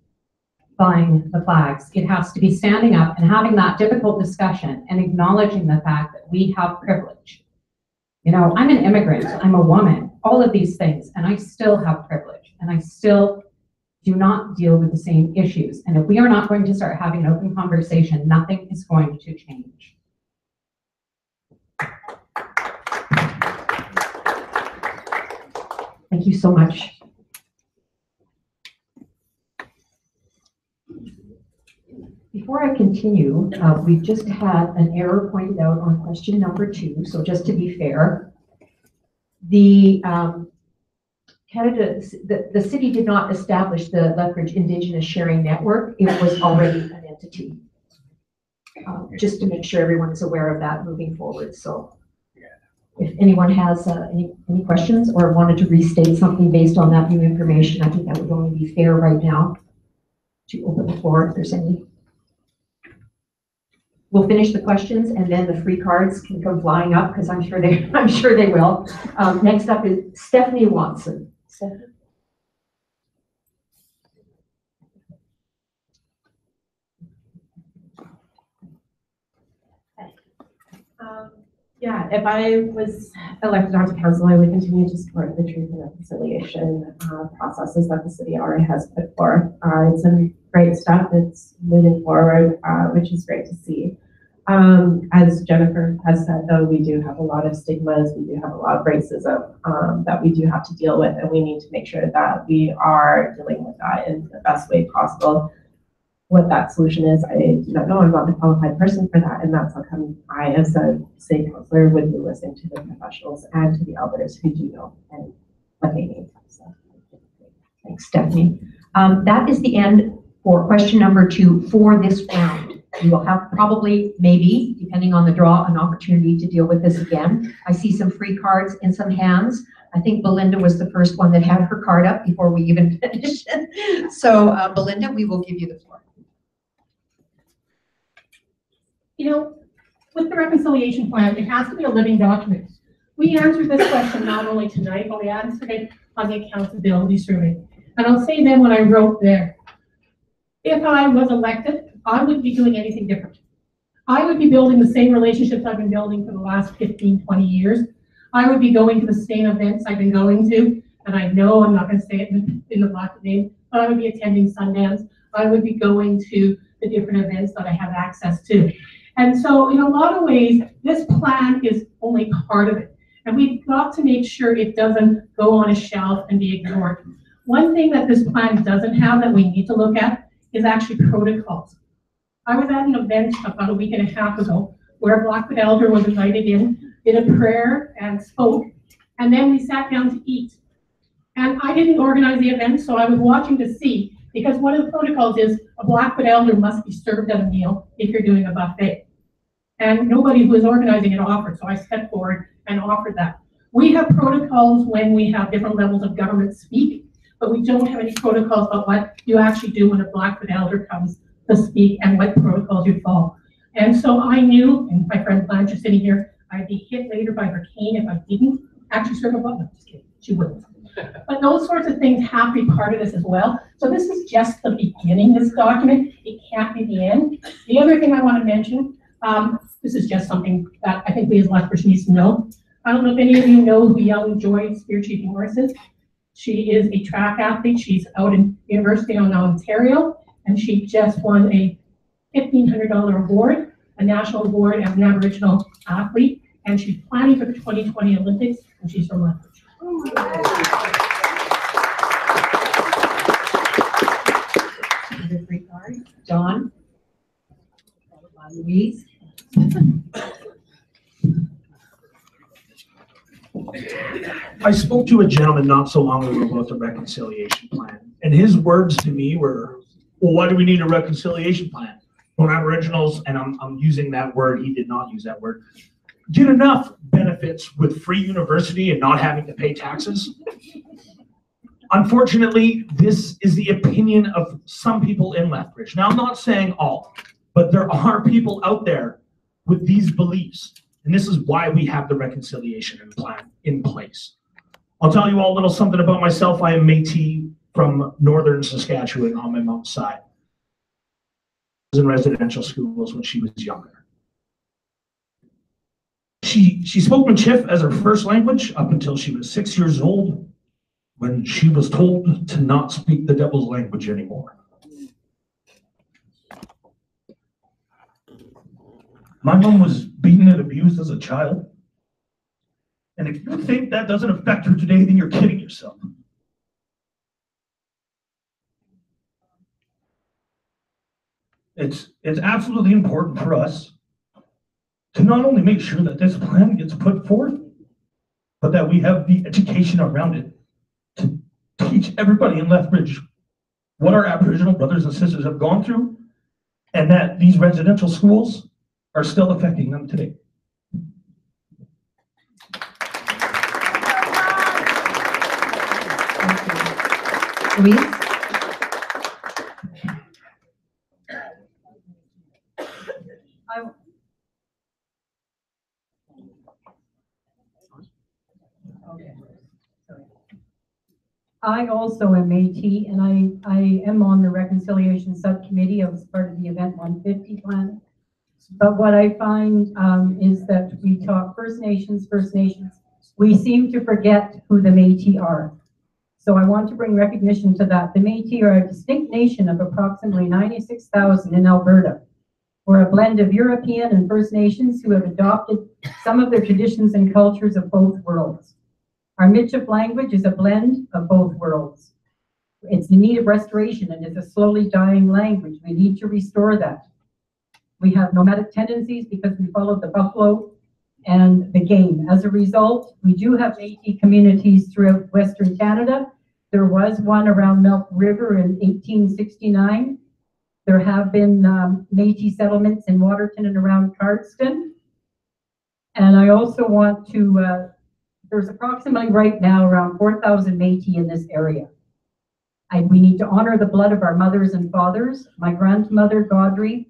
[SPEAKER 2] buying the flags. It has to be standing up and having that difficult discussion and acknowledging the fact that we have privilege. You know, I'm an immigrant, I'm a woman, all of these things, and I still have privilege, and I still do not deal with the same issues. And if we are not going to start having an open conversation, nothing is going to change. Thank you so much. Before I continue, we've just had an error pointed out on question number 2. So just to be fair, the city did not establish the Lethbridge Indigenous Sharing Network. It was already an entity. Just to make sure everyone's aware of that moving forward. So if anyone has any questions or wanted to restate something based on that new information, I think that would only be fair right now to open the floor if there's any. We'll finish the questions and then the free cards can come flying up because I'm sure they will. Next up is Stephanie Watson. Stephanie.
[SPEAKER 15] Yeah, if I was elected onto council, I would continue to support the truth and reconciliation processes that the city already has put forth. It's a great step. It's moving forward, which is great to see. As Jennifer has said, though, we do have a lot of stigmas. We do have a lot of racism that we do have to deal with, and we need to make sure that we are dealing with that in the best way possible. What that solution is, I do not know. I'm not the qualified person for that, and that's how come I, as a city councilor, would be listening to the professionals and to the elders who do know and what they need. So, thanks, Stephanie. That is the end for question number 2 for this round. We will have probably, maybe, depending on the draw, an opportunity to deal with this again. I see some free cards in some hands. I think Belinda was the first one that had her card up before we even finished. So, Belinda, we will give you the floor.
[SPEAKER 3] You know, with the reconciliation plan, it has to be a living document. We answered this question not only tonight, but we answered it on the accountability survey. And I'll say then what I wrote there. If I was elected, I wouldn't be doing anything different. I would be building the same relationships I've been building for the last 15, 20 years. I would be going to the same events I've been going to, and I know I'm not going to say it in the black name, but I would be attending Sundance. I would be going to the different events that I have access to. And so in a lot of ways, this plan is only part of it. And we've got to make sure it doesn't go on a shelf and be ignored. One thing that this plan doesn't have that we need to look at is actually protocols. I was at an event about a week and a half ago where a Blackfoot elder was invited in, did a prayer and spoke, and then we sat down to eat. And I didn't organize the event, so I was watching to see, because one of the protocols is a Blackfoot elder must be served at a meal if you're doing a buffet. And nobody who was organizing it offered, so I stepped forward and offered that. We have protocols when we have different levels of government speak, but we don't have any protocols about what you actually do when a Blackfoot elder comes to speak and what protocols you follow. And so I knew, and my friend Blanche is sitting here, I'd be hit later by her cane if I didn't actually serve a button. Just kidding, she wouldn't. But those sorts of things have to be part of this as well. So this is just the beginning, this document. It can't be the end. The other thing I want to mention, this is just something that I think we as Lethbridge needs to know. I don't know if any of you know who young Joy Spear Chief Morris is. She is a track athlete. She's out in University of Ontario, and she just won a $1,500 award, a national award as an Aboriginal athlete, and she's planning for the 2020 Olympics, and she's from Lethbridge.
[SPEAKER 2] John, Louise.
[SPEAKER 21] I spoke to a gentleman not so long ago about the reconciliation plan, and his words to me were
[SPEAKER 1] well, why do we need a reconciliation plan? When Aboriginals, and I'm using that word, he did not use that word, get enough benefits with free university and not having to pay taxes. Unfortunately, this is the opinion of some people in Lethbridge. Now, I'm not saying all, but there are people out there with these beliefs. And this is why we have the reconciliation plan in place. I'll tell you all a little something about myself. I am Métis from northern Saskatchewan on my mom's side. I was in residential schools when she was younger. She spoke Michif as her first language up until she was 6 years old, when she was told to not speak the devil's language anymore. My mom was beaten and abused as a child. And if you think that doesn't affect her today, then you're kidding yourself. It's absolutely important for us to not only make sure that this plan gets put forth, but that we have the education around it to teach everybody in Lethbridge what our Aboriginal brothers and sisters have gone through, and that these residential schools are still affecting them today.
[SPEAKER 2] Louise?
[SPEAKER 22] I also am Métis, and I am on the reconciliation subcommittee. I was part of the Event 150 plan. But what I find is that we talk First Nations. We seem to forget who the Métis are. So I want to bring recognition to that. The Métis are a distinct nation of approximately 96,000 in Alberta. We're a blend of European and First Nations who have adopted some of their traditions and cultures of both worlds. Our Michif language is a blend of both worlds. It's in need of restoration and is a slowly dying language. We need to restore that. We have nomadic tendencies because we follow the buffalo and the game. As a result, we do have Métis communities throughout Western Canada. There was one around Milk River in 1869. There have been Métis settlements in Waterton and around Cardston. And I also want to, there's approximately right now around 4,000 Métis in this area. We need to honor the blood of our mothers and fathers. My grandmother, Gaudry,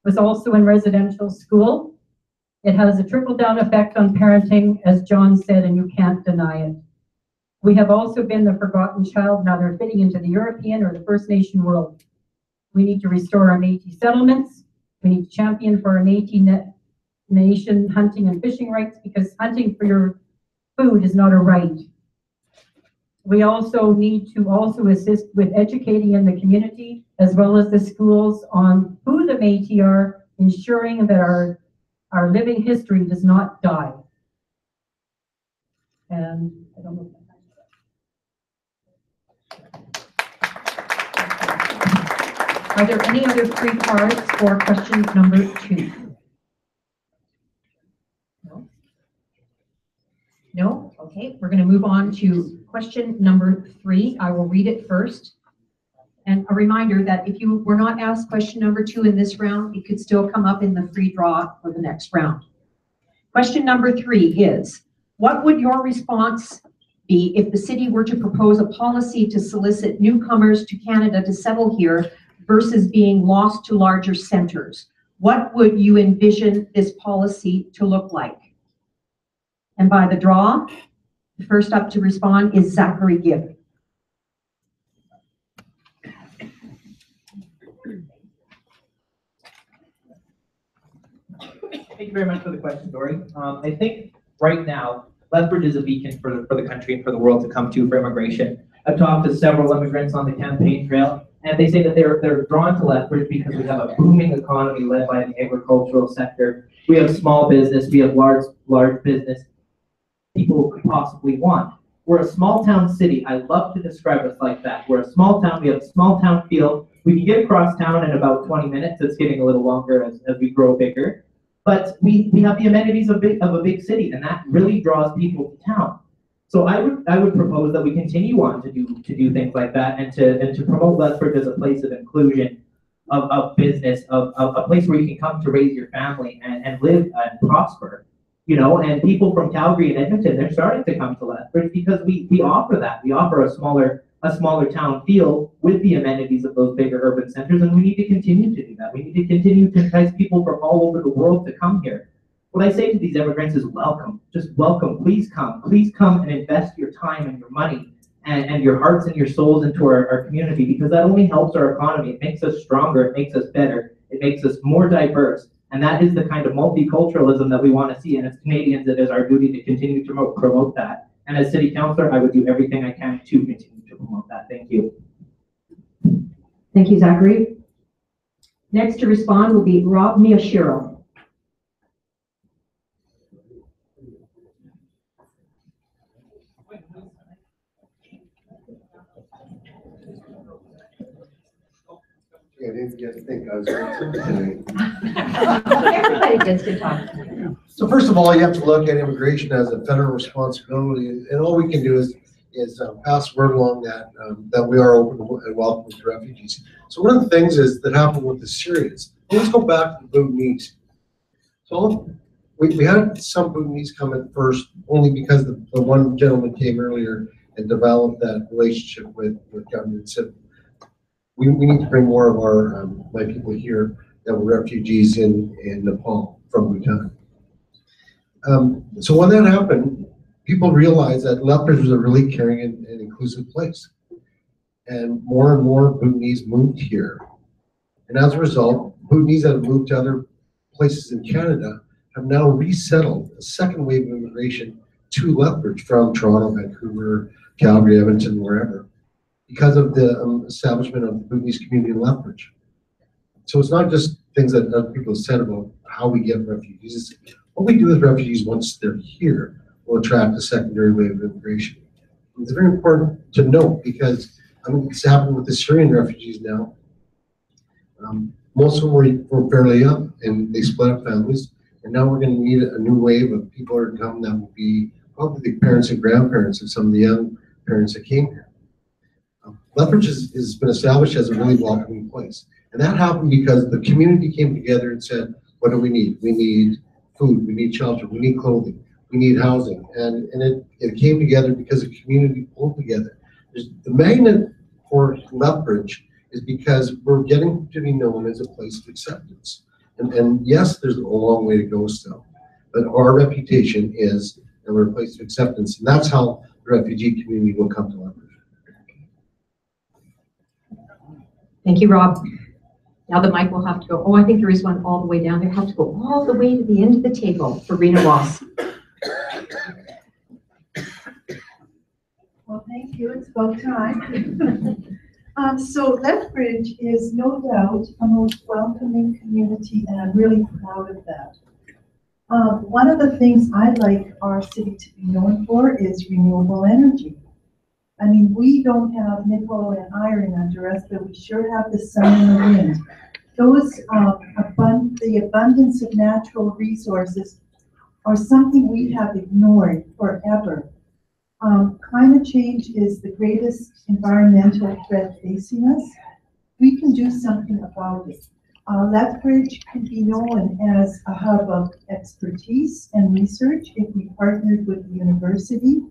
[SPEAKER 22] was also in residential school. It has a trickle-down effect on parenting, as John said, and you can't deny it. We have also been the forgotten child, now they're fitting into the European or the First Nation world. We need to restore our Métis settlements. We need to champion for our Métis nation hunting and fishing rights, because hunting for your food is not a right. We also need to assist with educating in the community as well as the schools on who the Métis are, ensuring that our living history does not die. And I don't know.
[SPEAKER 2] Are there any other free cards for question number 2? No? No? Okay, we're going to move on to question number 3. I will read it first. And a reminder that if you were not asked question number 2 in this round, it could still come up in the free draw for the next round. Question number 3 is, what would your response be if the city were to propose a policy to solicit newcomers to Canada to settle here versus being lost to larger centers? What would you envision this policy to look like? And by the draw, the first up to respond is Zachary Gibb.
[SPEAKER 13] Thank you very much for the question, Dory. I think right now, Lethbridge is a beacon for the country and for the world to come to for immigration. I've talked to several immigrants on the campaign trail, and they say that they're drawn to Lethbridge because we have a booming economy led by the agricultural sector. We have small business, we have large business people could possibly want. We're a small town city. I love to describe us like that. We're a small town, we have a small town feel. We can get across town in about 20 minutes. It's getting a little longer as we grow bigger. But we have the amenities of a big city, and that really draws people to town. So I would propose that we continue on to do things like that and to promote Lethbridge as a place of inclusion, of business, of a place where you can come to raise your family and live and prosper. You know, and people from Calgary and Edmonton, they're starting to come to Lethbridge because we offer that. We offer a smaller town feel with the amenities of those bigger urban centers, and we need to continue to do that. We need to continue to entice people from all over the world to come here. What I say to these immigrants is welcome, just welcome, please come and invest your time and your money and your hearts and your souls into our community, because that only helps our economy. It makes us stronger, it makes us better, it makes us more diverse. And that is the kind of multiculturalism that we want to see. And as Canadians, it is our duty to continue to promote that. And as city councillor, I would do everything I can to continue to promote that. Thank you.
[SPEAKER 2] Thank you, Zachary. Next to respond will be Rob Miyashiro.
[SPEAKER 4] I didn't get to think I was going to
[SPEAKER 2] Everybody gets to talk.
[SPEAKER 4] So first of all, you have to look at immigration as a federal responsibility, and all we can do is pass word along that we are open and welcoming to refugees. So one of the things that happened with the Syrians. Let's go back to the Bhutanese. So we had some Bhutanese come in first, only because the one gentleman came earlier and developed that relationship with government. So we need to bring more of our my people here that were refugees in Nepal from Bhutan. So when that happened, people realized that Lethbridge was a really caring and inclusive place. And more Bhutanese moved here. And as a result, Bhutanese that have moved to other places in Canada have now resettled a second wave of immigration to Lethbridge from Toronto, Vancouver, Calgary, Edmonton, wherever, because of the establishment of the Bhutanese community in Lethbridge. So it's not just things that other people have said about how we get refugees. It's what we do with refugees once they're here will attract a secondary wave of immigration. It's very important to note because it's happened with the Syrian refugees now. Most of them were fairly young and they split up families. And now we're going to need a new wave of people who are coming that will be probably the parents and grandparents of some of the young parents that came here. Lethbridge has been established as a really welcoming place. And that happened because the community came together and said, what do we need? We need food, we need shelter, we need clothing, we need housing. And it came together because the community pulled together. The magnet for Lethbridge is because we're getting to be known as a place of acceptance. And yes, there's a long way to go still, but our reputation is that we're a place of acceptance. And that's how the refugee community will come to Lethbridge.
[SPEAKER 2] Thank you, Rob. Now the mic will have to go, I think there is one all the way down there. Have to go all the way to the end of the table for Rena Ross.
[SPEAKER 6] Well, thank you. It's about time. So Lethbridge is no doubt a most welcoming community, and I'm really proud of that. One of the things I'd like our city to be known for is renewable energy. I mean, we don't have nickel and iron under us, but we sure have the sun and the wind. Those, the abundance of natural resources are something we have ignored forever. Climate change is the greatest environmental threat facing us. We can do something about it. Lethbridge can be known as a hub of expertise and research if we partnered with the university.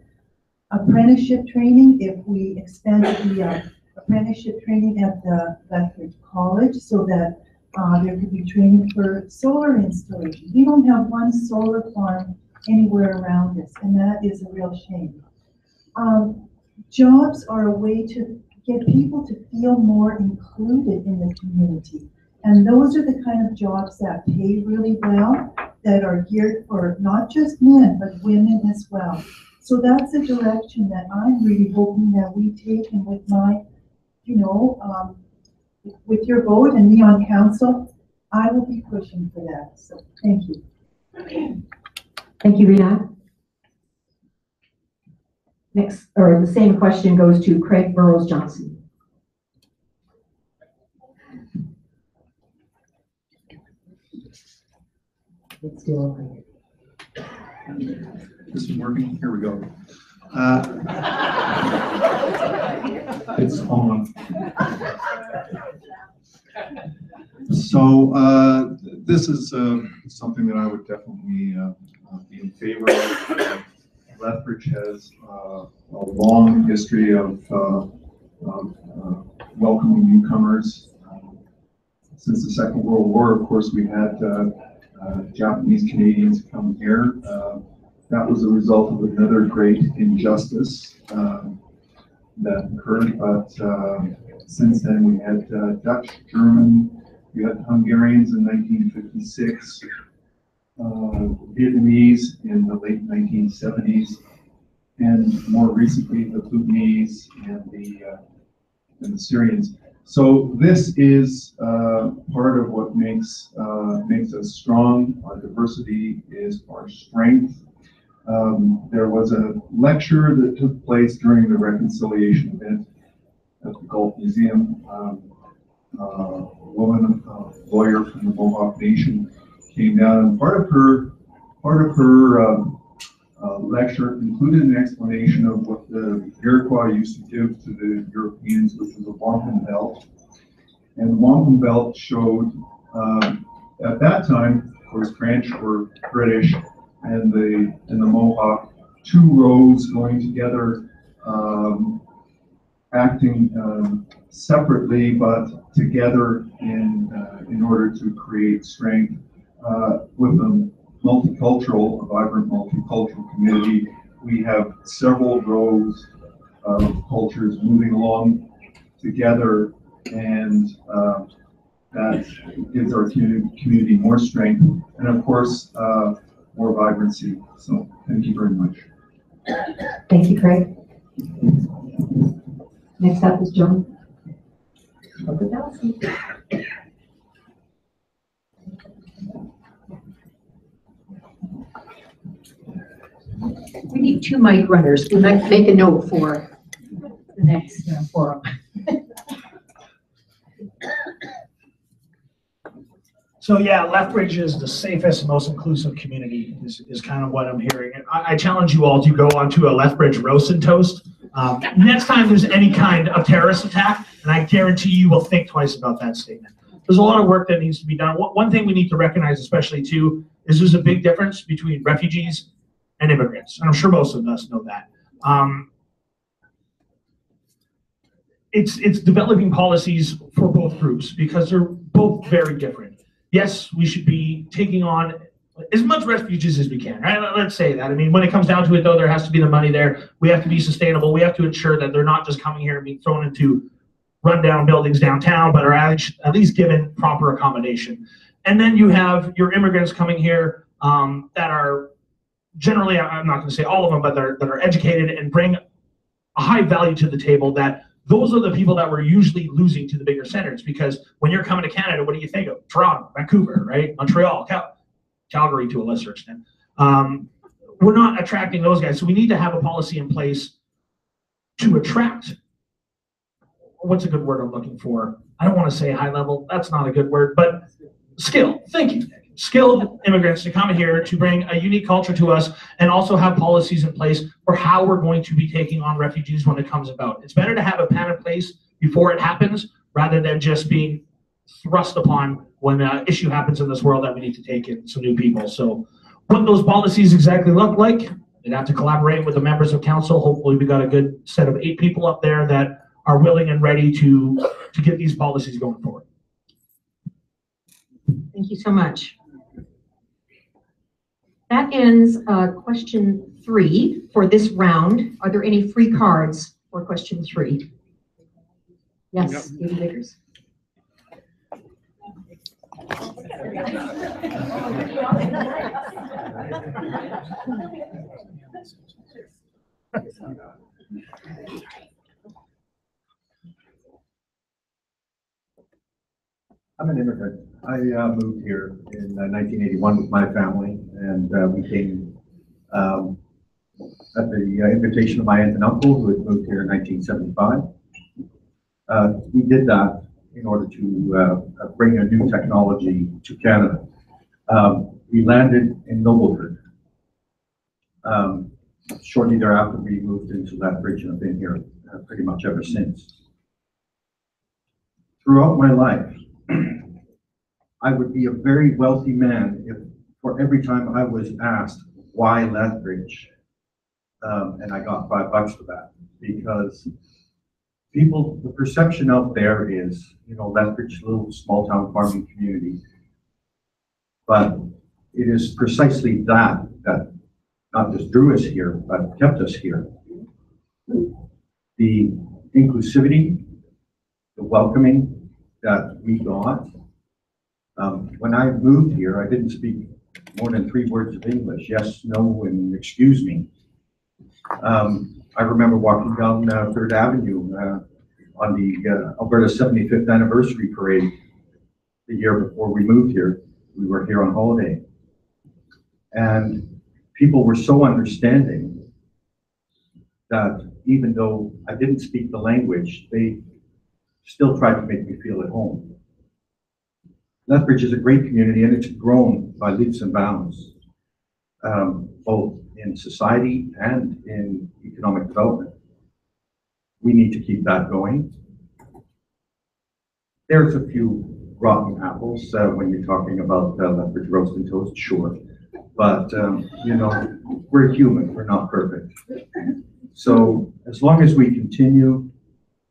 [SPEAKER 6] Apprenticeship training, if we expanded the apprenticeship training at the Lethbridge College so that there could be training for solar installation. We don't have one solar farm anywhere around us, and that is a real shame. Jobs are a way to get people to feel more included in the community. And those are the kind of jobs that pay really well, that are geared for not just men, but women as well. So that's a direction that I'm really hoping that we take, and with my, with your vote and me on council, I will be pushing for that. So thank you.
[SPEAKER 2] Thank you, Rena. Next, or the same question goes to Craig Burrows Johnson.
[SPEAKER 11] This is working. Here we go.
[SPEAKER 9] It's on.
[SPEAKER 7] So this is something that I would definitely be in favor of. Lethbridge has a long history of welcoming newcomers. Since the Second World War, of course, we had Japanese Canadians come here. That was a result of another great injustice that occurred, but since then we had Dutch, German, we had Hungarians in 1956, Vietnamese in the late 1970s, and more recently the Bhutanese and the Syrians. So this is part of what makes us strong. Our diversity is our strength. There was a lecture that took place during the reconciliation event at the Gulf Museum. A woman, a lawyer from the Mohawk Nation, came down, and part of her lecture included an explanation of what the Iroquois used to give to the Europeans, which was a wampum belt. And the wampum belt showed, at that time, of course, French or British, and the Mohawk, two rows going together, acting separately but together in order to create strength with a vibrant multicultural community. We have several rows of cultures moving along together, and that gives our community more strength and, of course, more vibrancy. So thank you very much.
[SPEAKER 2] Thank you, Craig. Next up is John. We need two mic runners. We might make a note for the next forum.
[SPEAKER 1] So yeah, Lethbridge is the safest, most inclusive community is kind of what I'm hearing. And I challenge you all to go onto a Lethbridge roast and toast. Next time there's any kind of terrorist attack, and I guarantee you will think twice about that statement. There's a lot of work that needs to be done. One thing we need to recognize, especially too, is there's a big difference between refugees and immigrants. And I'm sure most of us know that. It's developing policies for both groups because they're both very different. Yes, we should be taking on as much refugees as we can, right? Let's say that. I mean, when it comes down to it, though, there has to be the money there. We have to be sustainable. We have to ensure that they're not just coming here and being thrown into rundown buildings downtown, but are at least given proper accommodation. And then you have your immigrants coming here that are generally, I'm not going to say all of them, but that are educated and bring a high value to the table. That those are the people that we're usually losing to the bigger centers, because when you're coming to Canada, what do you think of? Toronto, Vancouver, right? Montreal, Calgary to a lesser extent. We're not attracting those guys. So we need to have a policy in place to attract, what's a good word I'm looking for? I don't want to say high level, that's not a good word, but skill, thank you. Skilled immigrants to come here to bring a unique culture to us, and also have policies in place for how we're going to be taking on refugees when it comes about. It's better to have a plan in place before it happens rather than just being thrust upon when an issue happens in this world that we need to take in some new people. So what those policies exactly look like, they'd have to collaborate with the members of council. Hopefully we got a good set of 8 people up there that are willing and ready to get these policies going forward.
[SPEAKER 2] Thank you so much. That ends question 3 for this round. Are there any free cards for question 3? Yes, David Vickers.
[SPEAKER 8] I'm an immigrant. I moved here in 1981 with my family, and we came at the invitation of my aunt and uncle, who had moved here in 1975. We did that in order to bring a new technology to Canada. We landed in Nobleford. shortly thereafter, we moved into Lethbridge and I've been here pretty much ever since. Throughout my life, I would be a very wealthy man if for every time I was asked why Lethbridge, and I got $5 for that, because people, the perception out there is, you know, Lethbridge, little small town farming community. But it is precisely that not just drew us here, but kept us here. The inclusivity, the welcoming that we got. When I moved here, I didn't speak more than 3 words of English. Yes, no, and excuse me. I remember walking down 3rd Avenue on the Alberta 75th anniversary parade the year before we moved here. We were here on holiday. And people were so understanding that even though I didn't speak the language, they still tried to make me feel at home. Lethbridge is a great community and it's grown by leaps and bounds, both in society and in economic development. We need to keep that going. There's a few rotten apples when you're talking about Lethbridge roast and toast, sure. But, you know, we're human, we're not perfect. So as long as we continue,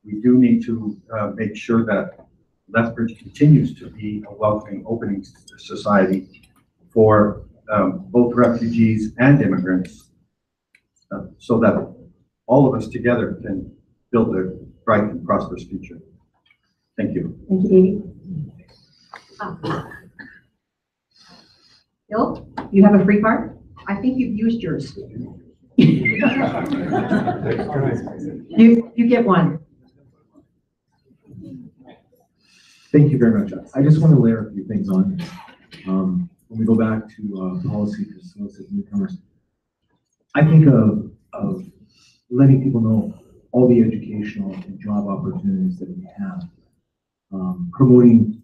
[SPEAKER 8] we do need to make sure that Lethbridge continues to be a welcoming, opening society for both refugees and immigrants, so that all of us together can build a bright and prosperous future. Thank you.
[SPEAKER 2] Thank you, Davey. Bill, you have a free card? I think you've used yours. You get one.
[SPEAKER 9] Thank you very much. I just want to layer a few things on this. When we go back to policy for solicit newcomers, I think of letting people know all the educational and job opportunities that we have, promoting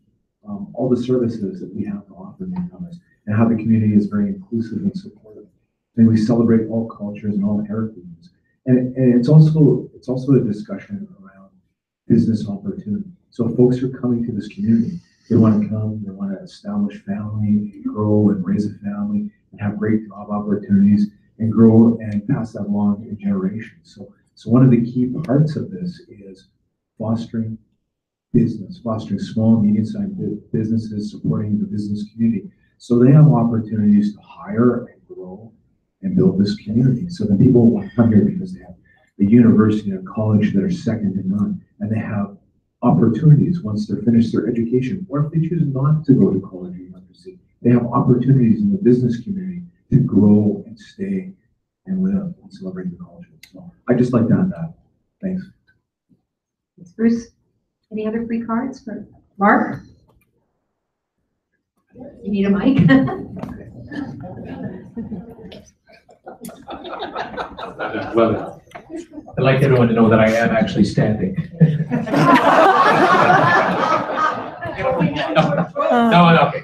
[SPEAKER 9] all the services that we have to offer newcomers, and how the community is very inclusive and supportive. And we celebrate all cultures and all heritages. And it's also a discussion around business opportunity. So folks are coming to this community. They want to come, they want to establish family, grow and raise a family, and have great job opportunities, and grow and pass that along in generations. So one of the key parts of this is fostering business, fostering small, medium-sized businesses, supporting the business community, so they have opportunities to hire and grow and build this community. So then people want to come here because they have a university and a college that are second to none, and they have opportunities once they're finished their education, or if they choose not to go to college or university, they have opportunities in the business community to grow and stay and live and celebrate the culture. So I just like to add that. Thanks.
[SPEAKER 2] Thanks, Bruce. Any other free cards for Mark? You need a mic?
[SPEAKER 1] Well, I'd like everyone to know that I am actually standing. No, okay.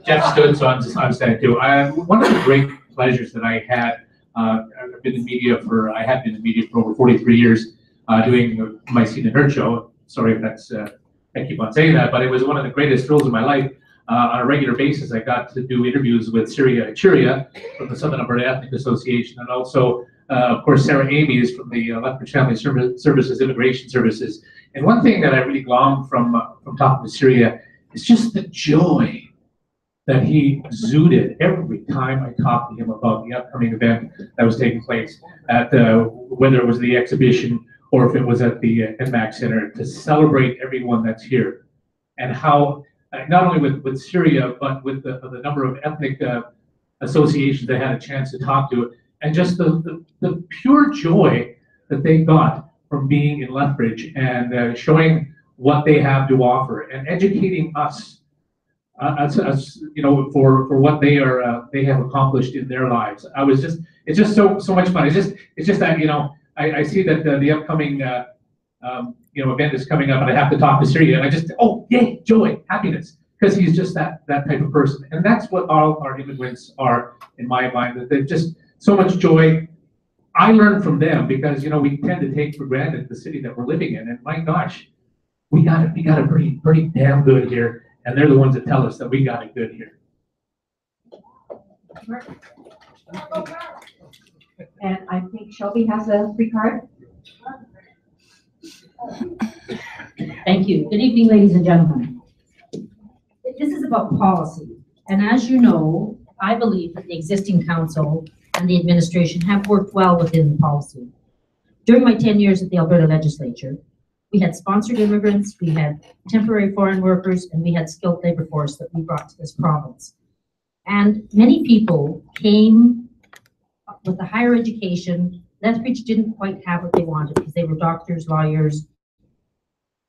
[SPEAKER 1] Jeff stood, so I'm standing too. One of the great pleasures that I had, I've been in media I have been in media for over 43 years, doing my Scene and Heard show. Sorry if that's, I keep on saying that, but it was one of the greatest thrills of my life. On a regular basis, I got to do interviews with Syria Churia from the Southern Alberta Ethnic Association, and also, of course, Sarah Amy is from the Lethbridge Family Services, Immigration Services. And one thing that I really glom from talking to Syria is just the joy that he exuded every time I talked to him about the upcoming event that was taking place at whether it was the exhibition or if it was at the NMAC Center, to celebrate everyone that's here, and how not only with Syria, but with the number of ethnic associations they had a chance to talk to, and just the pure joy that they got from being in Lethbridge and showing what they have to offer and educating us, as you know, for what they have accomplished in their lives. It's just so much fun. It's just that, you know, I see that the upcoming you know, event is coming up, and I have to talk to Syria, and I just, oh, yay, joy, happiness, because he's just that type of person. And that's what all our immigrants are, in my mind, that they're just so much joy,
[SPEAKER 16] I learn from them because, you know, we tend to take for granted the city that we're living in, and my gosh, we got it pretty damn good here, and they're the ones that tell us that we got it good here.
[SPEAKER 10] And I think Shelby has a free card.
[SPEAKER 5] Thank you. Good evening, ladies and gentlemen. This is about policy, and as you know, I believe that the existing council and the administration have worked well within the policy. During my 10 years at the Alberta legislature, we had sponsored immigrants, we had temporary foreign workers, and we had skilled labor force that we brought to this province. And many people came with a higher education. Lethbridge didn't quite have what they wanted because they were doctors, lawyers,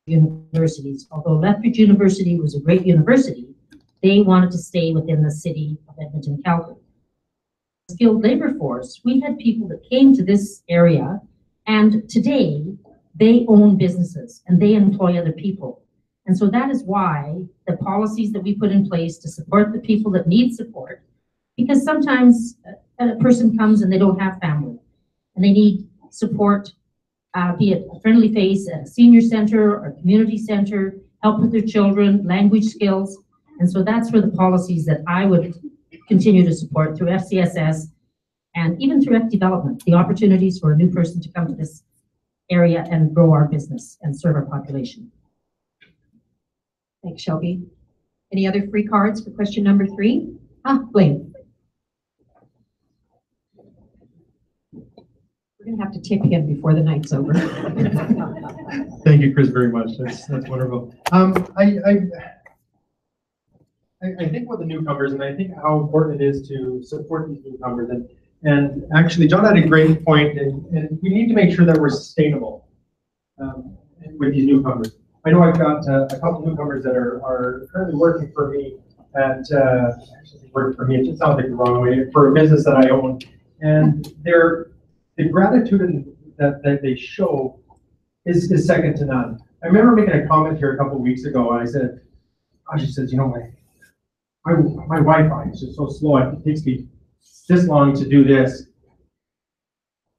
[SPEAKER 5] universities. Although Lethbridge University was a great university, they wanted to stay within the city of Edmonton, Calgary. Skilled labor force, we had people that came to this area, and today they own businesses and they employ other people. And so that is why the policies that we put in place to support the people that need support, because sometimes a person comes and they don't have family and they need support, be it a friendly face at a senior center or a community center, help with their children, language skills. And so that's where the policies that I would continue to support through FCSS and even through F development, the opportunities for a new person to come to this area and grow our business and serve our population.
[SPEAKER 2] Thanks, Shelby. Any other free cards for question number 3? Blaine. We're gonna have to tip him before the night's over.
[SPEAKER 14] Thank you, Chris, very much. That's wonderful. I think with the newcomers, and I think how important it is to support these newcomers, and actually, John had a great point, and we need to make sure that we're sustainable with these newcomers. I know I've got a couple newcomers that are currently working for me at, actually working for me, it just sounds like the wrong way, for a business that I own, and the gratitude that they show is second to none. I remember making a comment here a couple of weeks ago, and I said, she says, you know, my Wi-Fi is just so slow, it takes me this long to do this.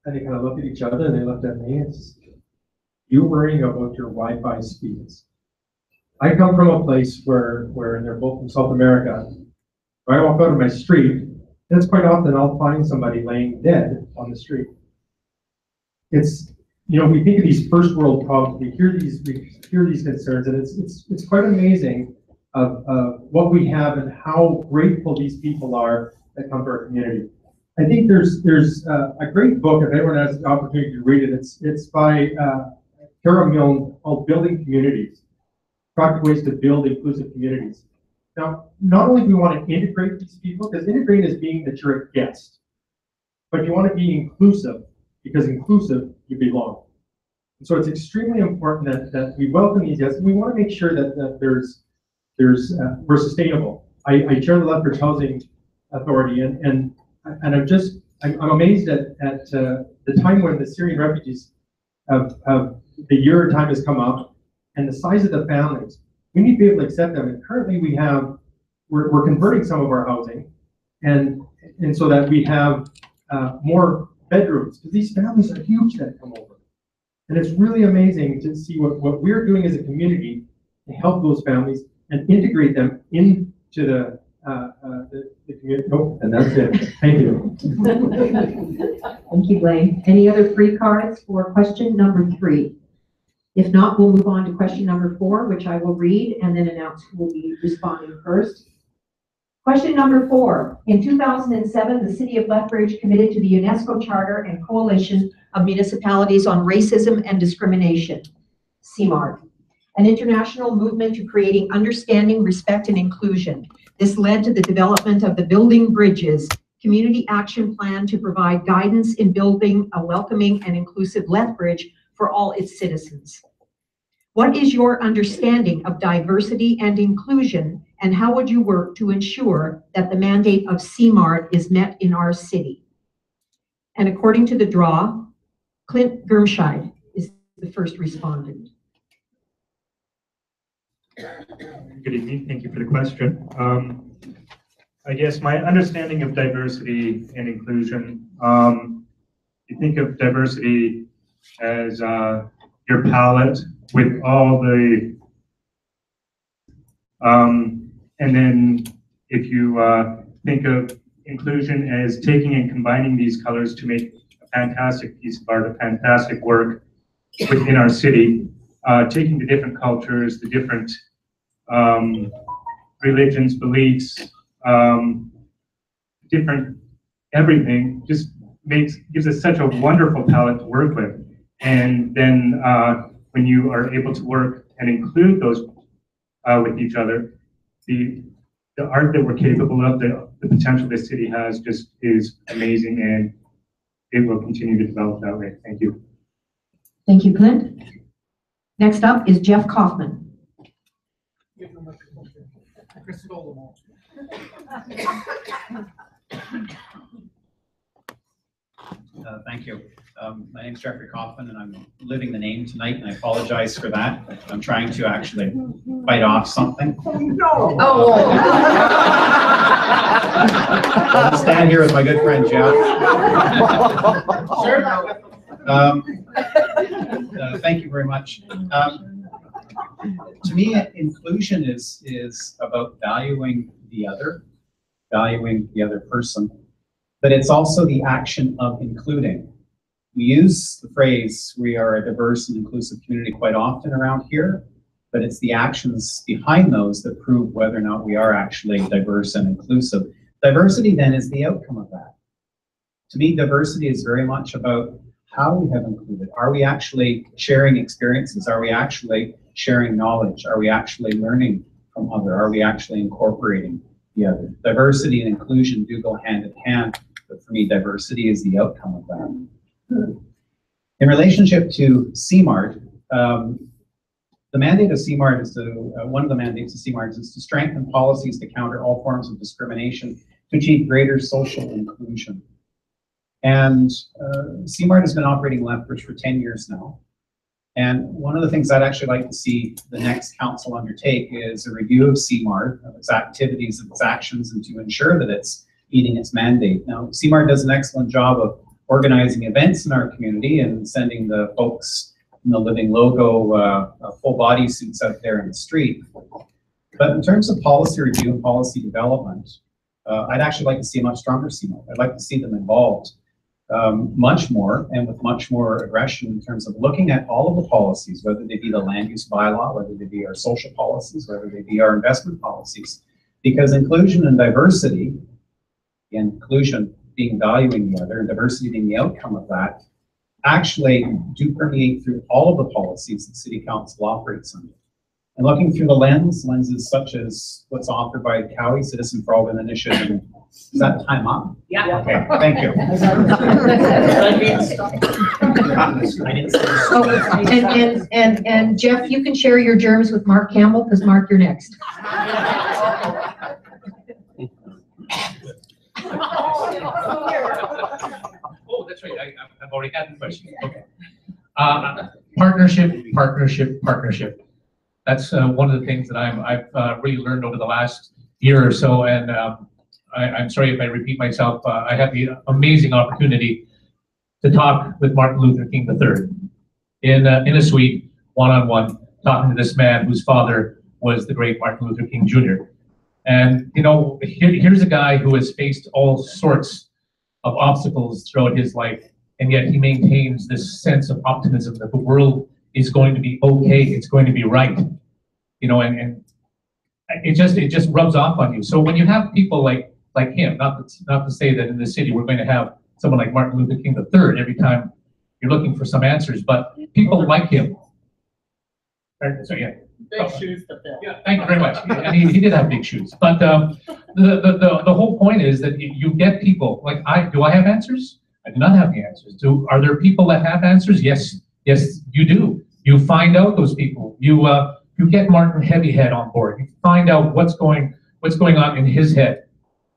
[SPEAKER 14] And they kind of looked at each other and they looked at me and said, you're worrying about your Wi-Fi speeds. I come from a place where they're both from South America. When I walk out of my street, that's quite often I'll find somebody laying dead on the street. It's, you know, we think of these first world problems, we hear these concerns, and it's quite amazing of what we have and how grateful these people are that come to our community. I think there's a great book, if anyone has the opportunity to read it, it's by Tara Milne called Building Communities, Practical Ways to Build Inclusive Communities. Now, not only do we want to integrate these people, because integrate is being that you're a guest, but you want to be inclusive, because inclusive, you belong. And so it's extremely important that we welcome these guests, and we want to make sure that we're sustainable. I chair the Lethbridge Housing Authority, and I'm amazed at the time when the Syrian refugees the year time has come up, and the size of the families. We need to be able to accept them. And currently we're converting some of our housing, and so that we have more bedrooms, because these families are huge that come over. And it's really amazing to see what we're doing as a community to help those families and integrate them into the community. Oh, and that's it. Thank you.
[SPEAKER 10] Thank you, Blaine. Any other free cards for question number 3? If not, we'll move on to question number 4, which I will read and then announce who will be responding first. Question number 4. In 2007, the City of Lethbridge committed to the UNESCO Charter and Coalition of Municipalities on Racism and Discrimination, CMARC, an international movement to creating understanding, respect, and inclusion. This led to the development of the Building Bridges Community Action Plan to provide guidance in building a welcoming and inclusive Lethbridge for all its citizens. What is your understanding of diversity and inclusion, and how would you work to ensure that the mandate of CMARC is met in our city? And according to the draw, Clint Germscheid is the first respondent.
[SPEAKER 23] Good evening. Thank you for the question. I guess my understanding of diversity and inclusion
[SPEAKER 17] you think of diversity as your palette with all the, and then if you think of inclusion as taking and combining these colors to make a fantastic piece of art, a fantastic work within our city, taking the different cultures, the different religions, beliefs, different everything, just gives us such a wonderful palette to work with. And then when you are able to work and include those with each other, the art that we're capable of, the potential this city has just is amazing, and it will continue to develop that way. Thank you.
[SPEAKER 10] Thank you, Clint. Next up is Jeff Kaufman.
[SPEAKER 18] Thank you. My name is Jeffrey Kaufman, and I'm living the name tonight, and I apologize for that. I'm trying to actually bite off something.
[SPEAKER 10] No!
[SPEAKER 18] I'll stand here with my good friend Jeff. Thank you very much. To me, inclusion is about valuing the other person, but it's also the action of including. We use the phrase, we are a diverse and inclusive community quite often around here, but it's the actions behind those that prove whether or not we are actually diverse and inclusive. Diversity then is the outcome of that. To me, diversity is very much about how we have included. Are we actually sharing experiences? Are we actually sharing knowledge? Are we actually learning from other? Are we actually incorporating the other? Diversity and inclusion do go hand in hand, but for me, diversity is the outcome of that. In relationship to CMART, the mandate of CMART is to, one of the mandates of CMART is to strengthen policies to counter all forms of discrimination to achieve greater social inclusion. And CMART has been operating in Lethbridge for 10 years now. And one of the things I'd actually like to see the next council undertake is a review of CMART, of its activities, of its actions, and to ensure that it's meeting its mandate. Now, CMART does an excellent job of organizing events in our community and sending the folks in the Living Logo full body suits out there in the street. But in terms of policy review and policy development, I'd actually like to see a much stronger CMART. I'd like to see them involved much more and with much more aggression in terms of looking at all of the policies, whether they be the land use bylaw, whether they be our social policies, whether they be our investment policies. Because inclusion and diversity, inclusion being valuing the other and diversity being the outcome of that, actually do permeate through all of the policies that City Council operates under. And looking through the lenses such as what's offered by Cowie Citizen for All Initiative. Is that time up?
[SPEAKER 5] Yeah.
[SPEAKER 18] Okay, thank you.
[SPEAKER 10] And Jeff, you can share your germs with Mark Campbell, because Mark, you're next.
[SPEAKER 19] Oh, that's right. I've already had the question. Okay. Partnership. That's one of the things that I've really learned over the last year or so. And I'm sorry if I repeat myself. I had the amazing opportunity to talk with Martin Luther King III in a suite, one-on-one, talking to this man whose father was the great Martin Luther King Jr. And, you know, here's a guy who has faced all sorts of obstacles throughout his life, and yet he maintains this sense of optimism that the world is going to be okay, it's going to be right, you know, and it just rubs off on you. So when you have people like him, not to say that in the city we're going to have someone like Martin Luther King III every time you're looking for some answers, but people like him. So yeah.
[SPEAKER 24] Big shoes to fill.
[SPEAKER 19] Yeah, thank you very much. And he did have big shoes. But the whole point is that you get people like do I have answers? I do not have the answers. Are there people that have answers? Yes, you do. You find out those people. You get Martin Heavyhead on board. You find out what's going on in his head.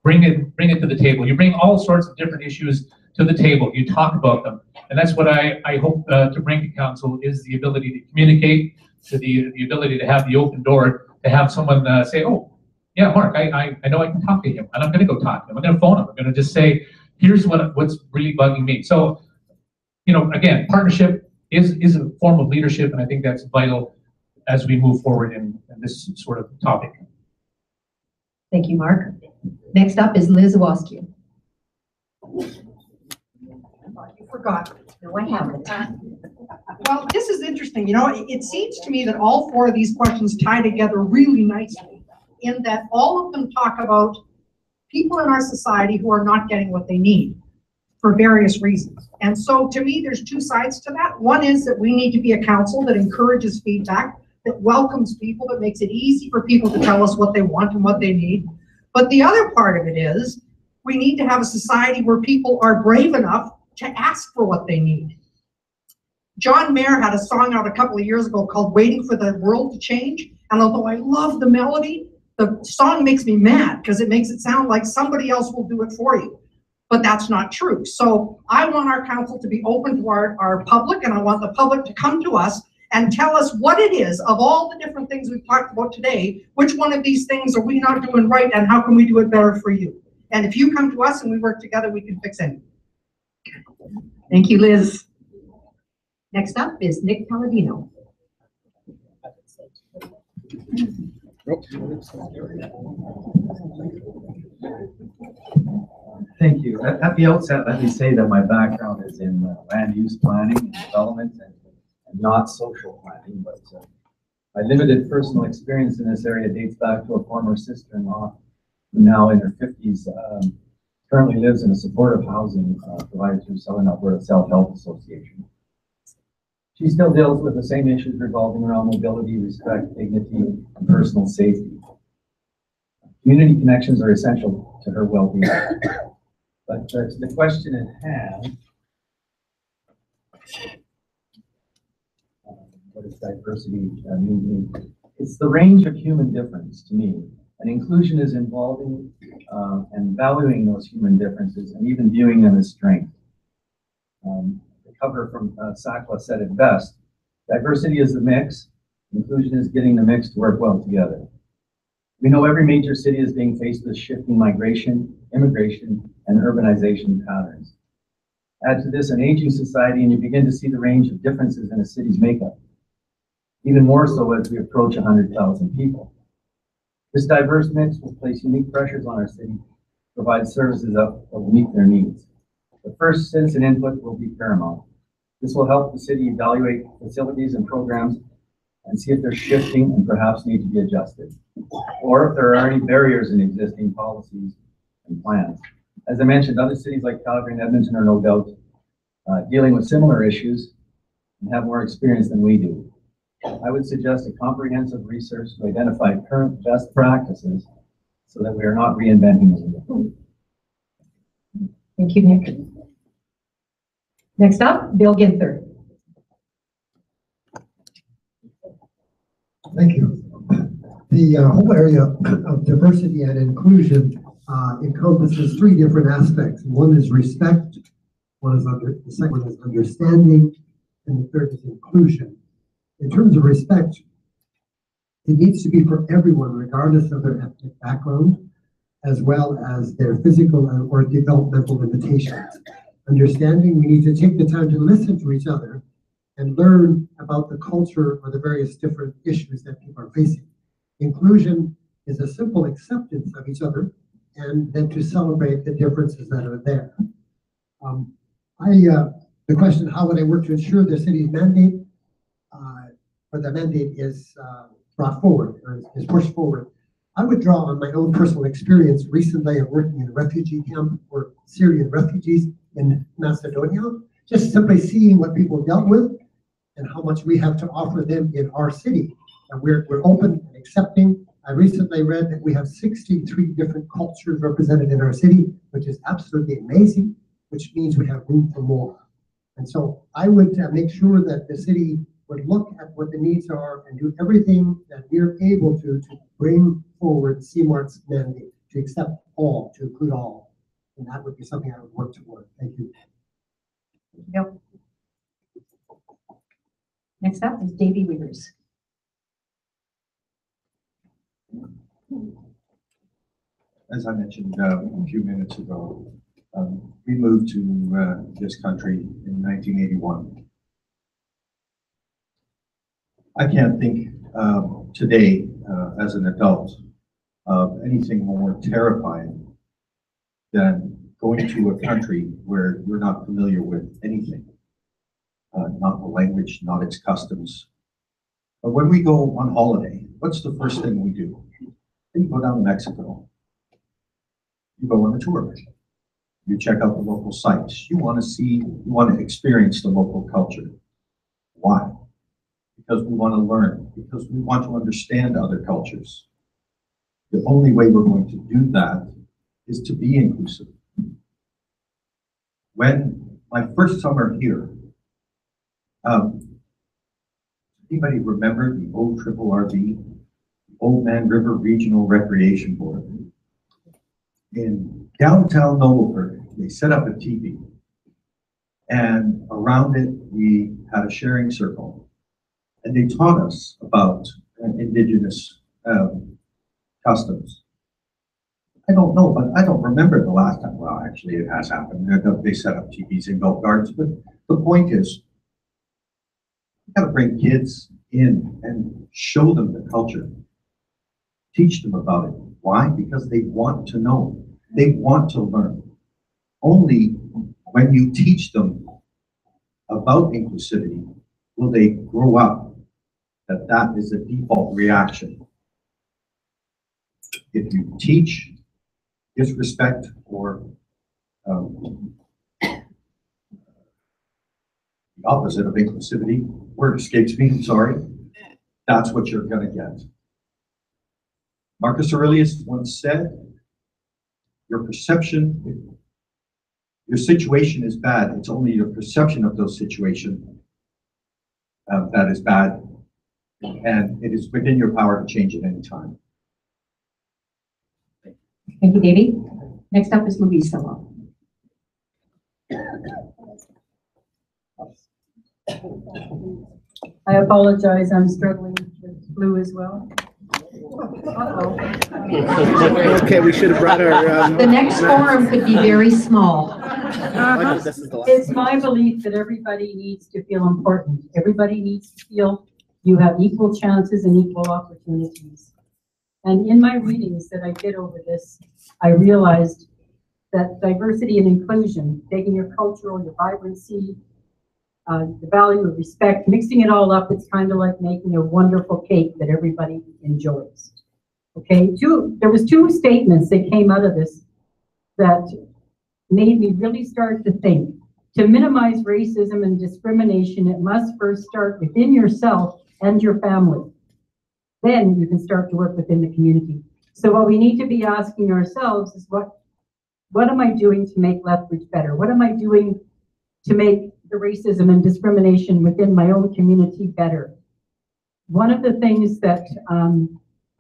[SPEAKER 19] Bring it to the table. You bring all sorts of different issues to the table. You talk about them. And that's what I hope to bring to council is the ability to communicate, to the ability to have the open door, to have someone say, oh, yeah, Mark, I know I can talk to him, and I'm going to go talk to him. I'm going to phone him. I'm going to just say, here's what's really bugging me. So again, partnership is a form of leadership, and I think that's vital as we move forward in this sort of topic.
[SPEAKER 10] Thank you, Mark. Next up is Liz Waskew.
[SPEAKER 2] You forgot. No, I haven't.
[SPEAKER 12] Well, this is interesting. It seems to me that all four of these questions tie together really nicely in that all of them talk about people in our society who are not getting what they need for various reasons. And so to me, there's two sides to that. One is that we need to be a council that encourages feedback, that welcomes people, that makes it easy for people to tell us what they want and what they need. But the other part of it is we need to have a society where people are brave enough to ask for what they need. John Mayer had a song out a couple of years ago called Waiting for the World to Change. And although I love the melody, the song makes me mad because it makes it sound like somebody else will do it for you. But that's not true. So I want our council to be open to our public, and I want the public to come to us and tell us what it is of all the different things we've talked about today, which one of these things are we not doing right and how can we do it better for you? And if you come to us and we work together, we can fix anything.
[SPEAKER 10] Thank you, Liz. Next up is Nick Palladino.
[SPEAKER 15] Thank you. At the outset, let me say that my background is in land use planning and development and not social planning, but my limited personal experience in this area dates back to a former sister-in-law who now in her 50s currently lives in a supportive housing provided through Southern Alberta Self-Help Association. She still deals with the same issues revolving around mobility, respect, dignity, and personal safety. Community connections are essential to her well-being. But to the question at hand, what does diversity mean? It's the range of human difference to me. And inclusion is involving and valuing those human differences and even viewing them as strength. The cover from SACLA said it best: diversity is the mix, inclusion is getting the mix to work well together. We know every major city is being faced with shifting migration, immigration, and urbanization patterns. Add to this an aging society and you begin to see the range of differences in a city's makeup, even more so as we approach 100,000 people. This diverse mix will place unique pressures on our city to provide services that will meet their needs. The first citizen input will be paramount. This will help the city evaluate facilities and programs and see if they're shifting and perhaps need to be adjusted, or if there are any barriers in existing policies and plans. As I mentioned, other cities like Calgary and Edmonton are no doubt dealing with similar issues and have more experience than we do. I would suggest a comprehensive research to identify current best practices so that we are not reinventing the wheel.
[SPEAKER 10] Thank you, Nick. Next up, Bill Ginther.
[SPEAKER 20] Thank you. The whole area of diversity and inclusion encompasses three different aspects. One is respect, the second one is understanding, and the third is inclusion. In terms of respect, it needs to be for everyone, regardless of their ethnic background, as well as their physical or developmental limitations. Understanding, we need to take the time to listen to each other and learn about the culture or the various different issues that people are facing. Inclusion is a simple acceptance of each other and then to celebrate the differences that are there. The question, how would I work to ensure the city's mandate, or the mandate is brought forward, or is pushed forward? I would draw on my own personal experience recently of working in a refugee camp for Syrian refugees in Macedonia, just simply seeing what people dealt with and how much we have to offer them in our city. And we're open and accepting. I recently read that we have 63 different cultures represented in our city, which is absolutely amazing, which means we have room for more. And so I would make sure that the city would look at what the needs are and do everything that we're able to bring forward CMART's mandate, to accept all, to include all. And that would be something I would work toward. Thank you.
[SPEAKER 10] Yep. Next up is Davey Wiggers.
[SPEAKER 8] As I mentioned a few minutes ago, we moved to this country in 1981. I can't think today, as an adult, of anything more terrifying than going to a country where you're not familiar with anything, not the language, not its customs. But when we go on holiday, what's the first thing we do? You go down to Mexico. You go on a tour. You check out the local sites. You want to see, you want to experience the local culture. Why? Because we want to learn, because we want to understand other cultures. The only way we're going to do that is to be inclusive. When my first summer here, anybody remember the old RRRB, Old Man River Regional Recreation Board? In downtown Nobleford, they set up a teepee, and around it we had a sharing circle, and they taught us about indigenous customs. I don't know, but I don't remember the last time. Well, actually, it has happened. They set up teepees in golf gardens, but the point is, you got to bring kids in and show them the culture, teach them about it. Why? Because they want to know. They want to learn. Only when you teach them about inclusivity will they grow up that that is a default reaction. If you teach disrespect or the opposite of inclusivity, word escapes me, sorry, that's what you're going to get. Marcus Aurelius once said, your perception, your situation is bad. It's only your perception of those situations that is bad, and it is within your power to change at any time.
[SPEAKER 10] Thank you, Davey. Next up is Louisa.
[SPEAKER 3] I apologize, I'm struggling with flu as well.
[SPEAKER 21] Okay, we should have brought our.
[SPEAKER 10] The next forum could be very small.
[SPEAKER 3] It's my belief that everybody needs to feel important. Everybody needs to feel you have equal chances and equal opportunities. And in my readings that I did over this, I realized that diversity and inclusion, taking your cultural, your vibrancy, the value of respect, mixing it all up, it's kind of like making a wonderful cake that everybody enjoys. Okay, there was two statements that came out of this that made me really start to think. To minimize racism and discrimination, it must first start within yourself and your family. Then you can start to work within the community. So what we need to be asking ourselves is what am I doing to make Lethbridge better? What am I doing to make the racism and discrimination within my own community better? One of the things that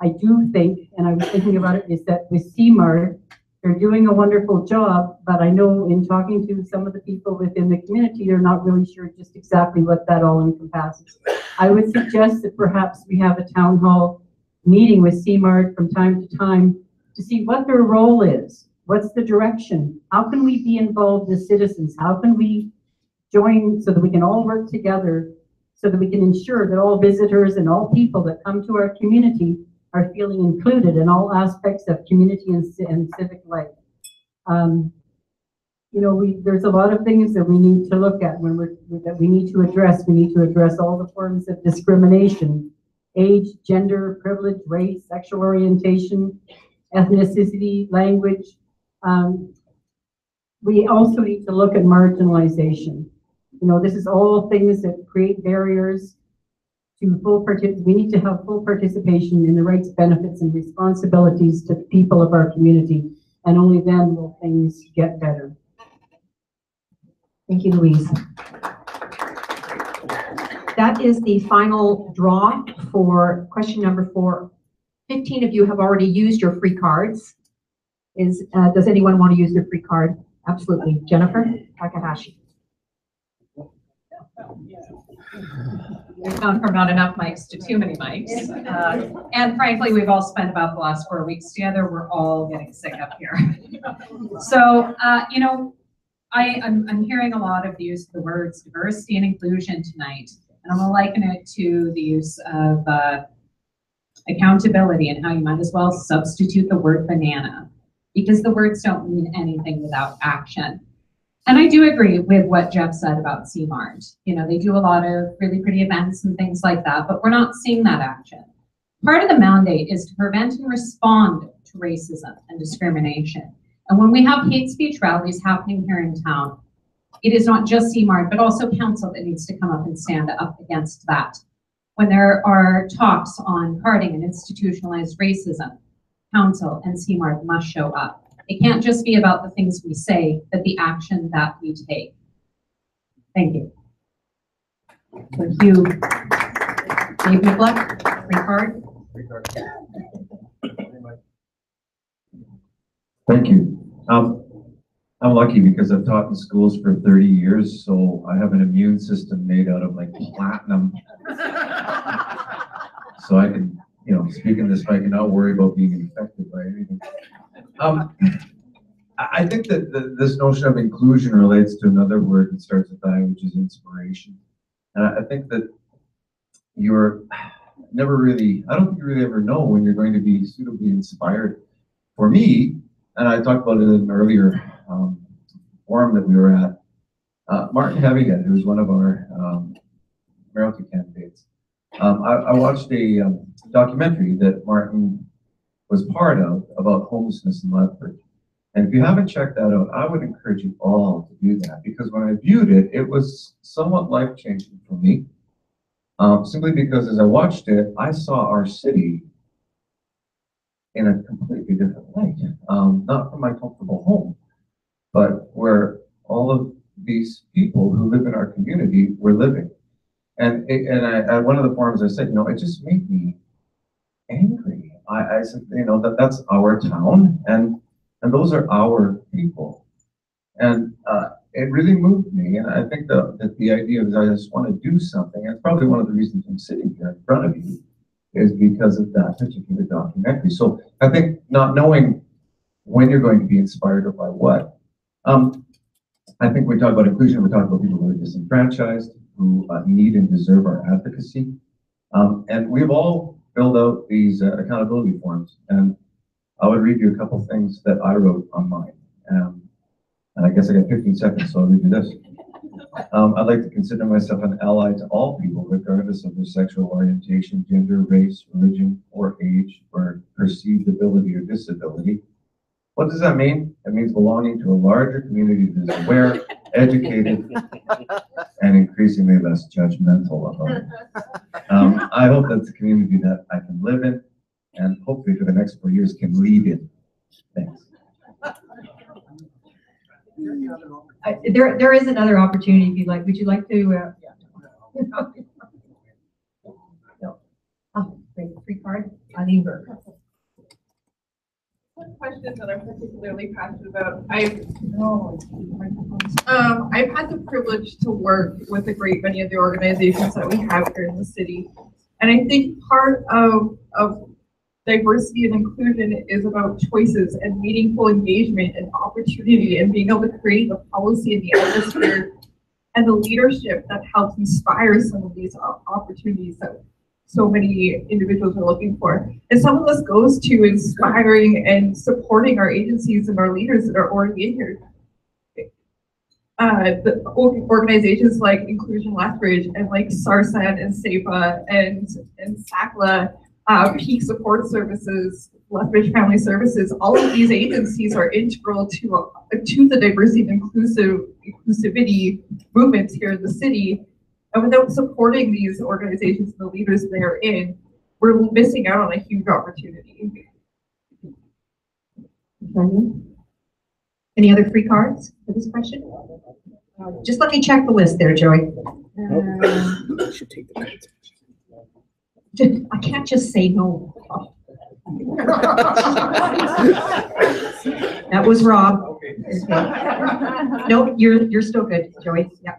[SPEAKER 3] I do think, and I was thinking about it, is that with CMARD, they're doing a wonderful job, but I know in talking to some of the people within the community, they're not really sure just exactly what that all encompasses. I would suggest that perhaps we have a town hall meeting with CMARD from time to time to see what their role is. What's the direction? How can we be involved as citizens? How can we join so that we can all work together so that we can ensure that all visitors and all people that come to our community are feeling included in all aspects of community and civic life. You know, there's a lot of things that we need to look at that we need to address. We need to address all the forms of discrimination: age, gender, privilege, race, sexual orientation, ethnicity, language. We also need to look at marginalization. You know, this is all things that create barriers to we need to have full participation in the rights, benefits, and responsibilities to the people of our community, and only then will things get better.
[SPEAKER 10] Thank you, Louise. That is the final draw for question number 4. 15 of you have already used your free cards. Does anyone want to use their free card? Absolutely. Jennifer Takahashi.
[SPEAKER 22] We've gone from not enough mics to too many mics. And frankly, we've all spent about the last 4 weeks together. We're all getting sick up here. So, you know, I'm hearing a lot of the use of the words diversity and inclusion tonight, and I'm gonna liken it to the use of accountability and how you might as well substitute the word banana, because the words don't mean anything without action. And I do agree with what Jeff said about CMART. You know, they do a lot of really pretty events and things like that, but we're not seeing that action. Part of the mandate is to prevent and respond to racism and discrimination. And when we have hate speech rallies happening here in town, it is not just CMART, but also council that needs to come up and stand up against that. When there are talks on carding and institutionalized racism, council and CMART must show up. It can't just be about the things we say, but the action that we take. Thank you.
[SPEAKER 2] Thank you. Dave Niblek, free card.
[SPEAKER 15] Thank you. I'm lucky because I've taught in schools for 30 years, so I have an immune system made out of like platinum. So I can, you know, speak in this mic and not worry about being infected by anything. I think that this notion of inclusion relates to another word that starts with I, which is inspiration. And I think that you're never really, I don't think you really ever know when you're going to be suitably inspired. For me, and I talked about it in an earlier forum that we were at, Martin Heavyhead, who's one of our mayoralty candidates. I watched a documentary that Martin was part of about homelessness in Lethbridge. And if you haven't checked that out, I would encourage you all to do that, because when I viewed it, it was somewhat life-changing for me. Simply because as I watched it, I saw our city in a completely different light. Not from my comfortable home, but where all of these people who live in our community were living. And at one of the forums I said, you know, it just made me angry. I said, you know, that's our town, and those are our people. And it really moved me. And I think that the idea of I just want to do something, and probably one of the reasons I'm sitting here in front of you, is because of that particular documentary. So I think not knowing when you're going to be inspired or by what. I think we talk about inclusion, we talk about people who are disenfranchised, who need and deserve our advocacy. And we've all filled out these accountability forms. And I would read you a couple things that I wrote on mine. And I guess I got 15 seconds, so I'll read you this. I'd like to consider myself an ally to all people, regardless of their sexual orientation, gender, race, religion, or age, or perceived ability or disability. What does that mean? It means belonging to a larger community that is aware, educated, and increasingly less judgmental about it. I hope that's a community that I can live in, and hopefully for the next 4 years can lead in. Thanks.
[SPEAKER 2] There is another opportunity if you'd like. Would you like to? No. Oh, great. Free card. Eileen Burke.
[SPEAKER 4] One question that I'm particularly passionate about. I've had the privilege to work with a great many of the organizations that we have here in the city. And I think part of diversity and inclusion is about choices and meaningful engagement and opportunity and being able to create the policy and the atmosphere and the leadership that helps inspire some of these opportunities that so many individuals are looking for. And some of this goes to inspiring and supporting our agencies and our leaders that are already in here. The organizations like Inclusion Lethbridge and like SARSAN and SEPA and SACLA, Peak Support Services, Lethbridge Family Services, all of these agencies are integral to the diversity and inclusivity movements here in the city. And without supporting these organizations and the leaders they're in, we're missing out on a huge opportunity.
[SPEAKER 2] Any other free cards for this question? Just let me check the list there, Joey.
[SPEAKER 21] I should take the cards.
[SPEAKER 2] I can't just say no. That was Rob. Okay. No, you're still good, Joey. Yeah.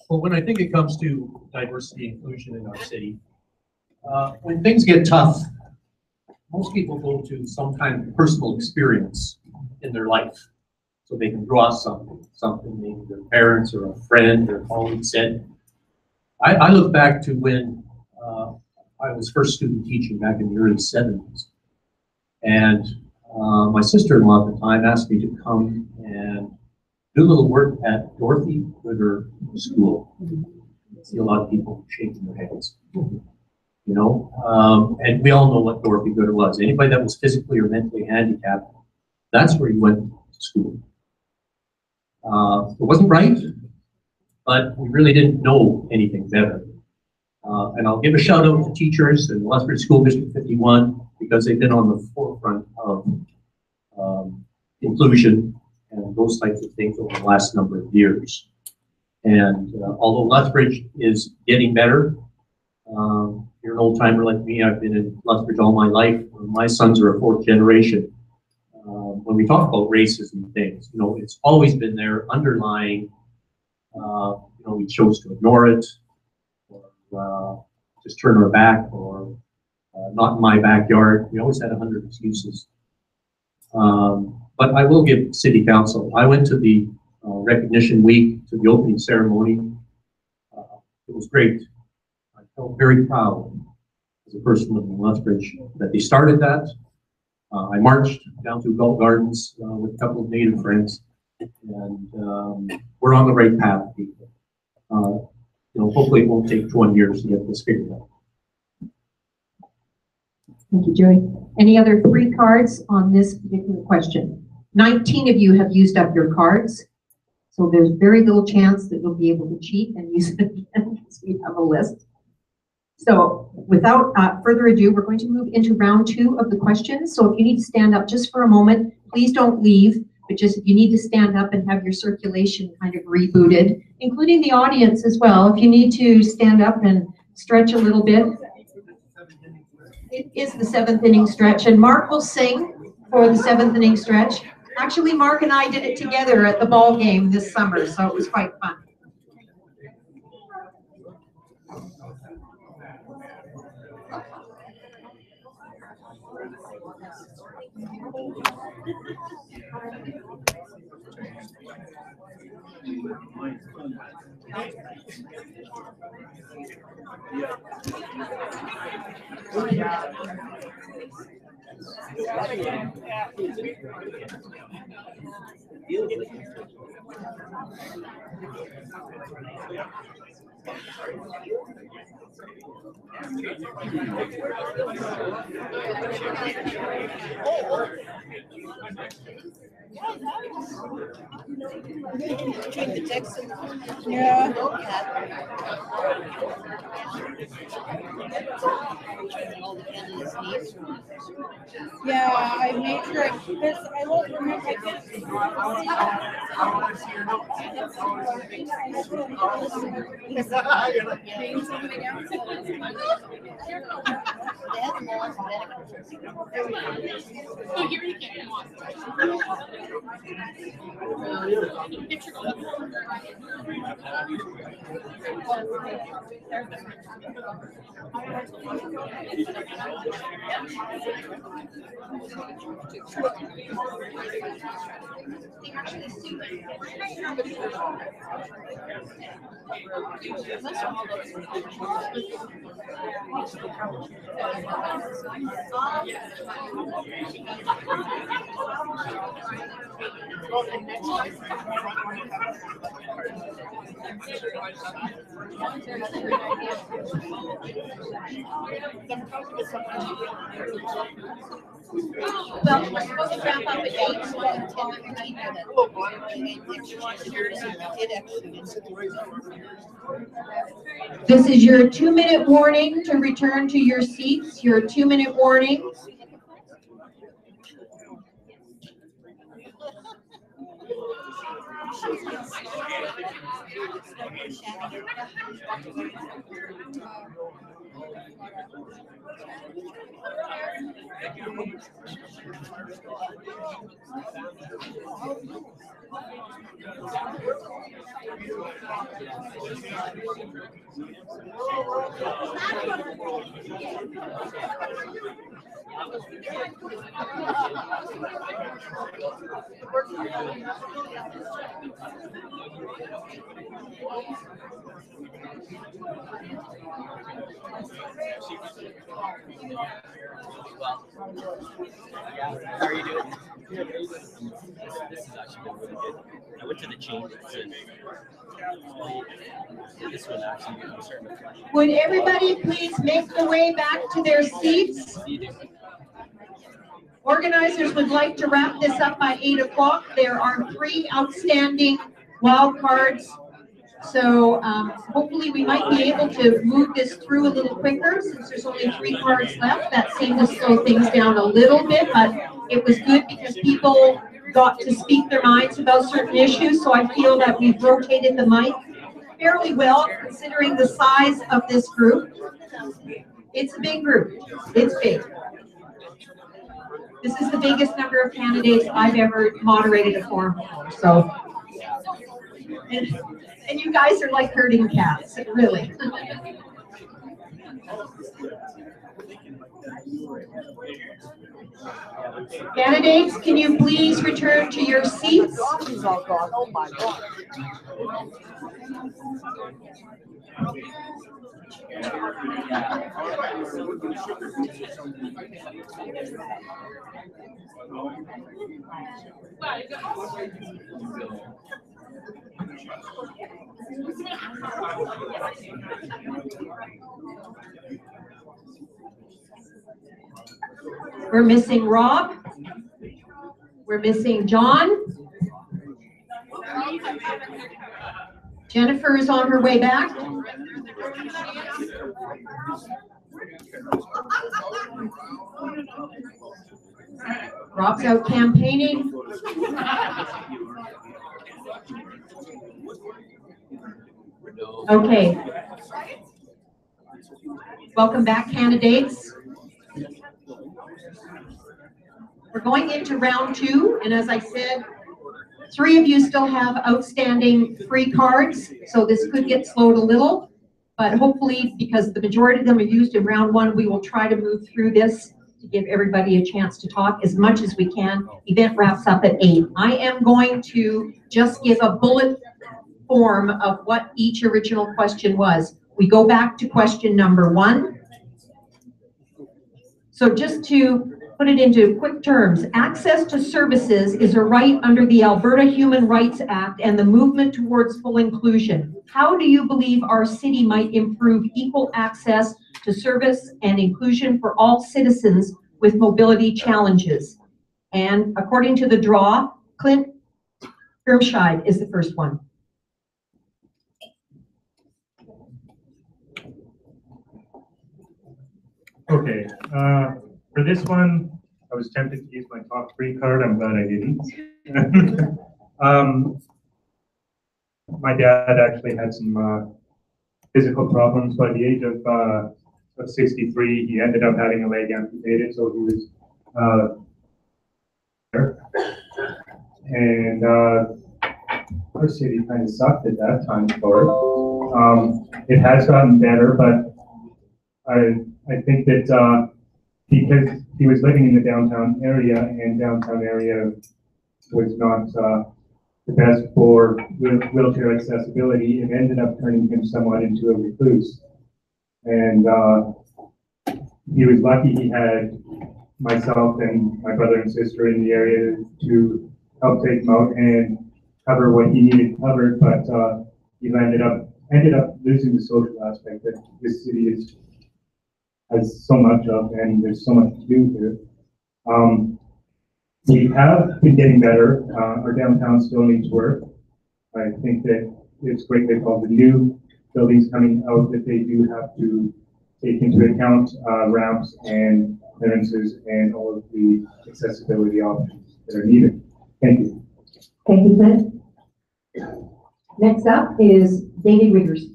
[SPEAKER 6] Well, when I think it comes to diversity and inclusion in our city, when things get tough,
[SPEAKER 19] most people go to some kind of personal experience in their life. So they can draw something maybe their parents or a friend or colleague said. I look back to when I was first student teaching back in the early 70s. And my sister-in-law at the time asked me to come and do a little work at Dorothy River School. I see a lot of people shaking their heads. You know, and we all know what Dorothy Gooder was. Anybody that was physically or mentally handicapped, that's where you went to school. It wasn't right, but we really didn't know anything better. And I'll give a shout out to teachers in Lethbridge School District 51 because they've been on the forefront of inclusion and those types of things over the last number of years. And although Lethbridge is getting better, you're an old timer like me. I've been in Lethbridge all my life. My sons are a fourth generation. When we talk about racism things, you know, it's always been there underlying. You know, we chose to ignore it, or just turn our back, or not in my backyard. We always had 100 excuses. But I will give City Council. I went to the recognition week, to the opening ceremony. It was great. I felt very proud as a person living in Lethbridge that they started that. I marched down to Galt Gardens with a couple of Native friends, and we're on the right path, people. You know, hopefully it won't take 20 years to get this figured out.
[SPEAKER 10] Thank you, Joey. Any other free cards on this particular question? 19 of you have used up your cards, so there's very little chance that you'll be able to cheat and use it again because we have a list. So without further ado, we're going to move into round 2 of the questions. So if you need to stand up just for a moment, please don't leave, but just if you need to stand up and have your circulation kind of rebooted, including the audience as well. If you need to stand up and stretch a little bit. It is the 7th inning stretch, and Mark will sing for the 7th inning stretch. Actually, Mark and I did it together at the ball game this summer, so it was quite fun.
[SPEAKER 7] Yeah. Yeah, I made sure because I won't remember. I can't. Well, we're supposed to wrap up at 8, so I'm 10:15 minutes.
[SPEAKER 10] This is your 2-minute warning to return to your seats. Your 2-minute warning.
[SPEAKER 9] How are you doing? This has actually been really good. I went to the chambers and this one actually I'm starting to flush.
[SPEAKER 2] Would everybody please make the way back to their seats? Organizers would like to wrap this up by 8 o'clock. There are 3 outstanding wild cards. So hopefully we might be able to move this through a little quicker since there's only 3 cards left. That seemed to slow things down a little bit, but it was good because people got to speak their minds about certain issues. So I feel that we've rotated the mic fairly well considering the size of this group. It's a big group. It's big. This is the biggest number of candidates I've ever moderated a forum for. So, and you guys are like herding cats, really. Candidates, can you please return to your seats? Oh my God. We're missing Rob. We're missing John. Jennifer is on her way back. Rob's out campaigning. Okay. Welcome back, candidates. We're going into round 2, and as I said, 3 of you still have outstanding free cards, so this could get slowed a little, but hopefully, because the majority of them are used in round 1, we will try to move through this to give everybody a chance to talk as much as we can. Event wraps up at 8. I am going to just give a bullet form of what each original question was. We go back to question number 1. So just to put it into quick terms, access to services is a right under the Alberta Human Rights Act and the movement towards full inclusion. How do you believe our city might improve equal access to service and inclusion for all citizens with mobility challenges? And according to the draw, Clint Ermscheid is the first one.
[SPEAKER 17] Okay, for this one, I was tempted to use my top 3 card. I'm glad I didn't. My dad actually had some physical problems. By the age of 63, he ended up having a leg amputated, so he was there. And our city kind of sucked at that time for it. It has gotten better, but I think that because he was living in the downtown area, and downtown area was not the best for wheelchair accessibility, it ended up turning him somewhat into a recluse. And he was lucky he had myself and my brother and sister in the area to help take him out and cover what he needed covered, but he ended up losing the social aspect that this city has so much of, and there's so much to do here. We have been getting better. Our downtown still needs work. I think that it's great that all the new buildings coming out that they do have to take into account ramps and clearances and all of the accessibility options that are needed. Thank you.
[SPEAKER 10] Thank you, Clint. Next up is David Riggers.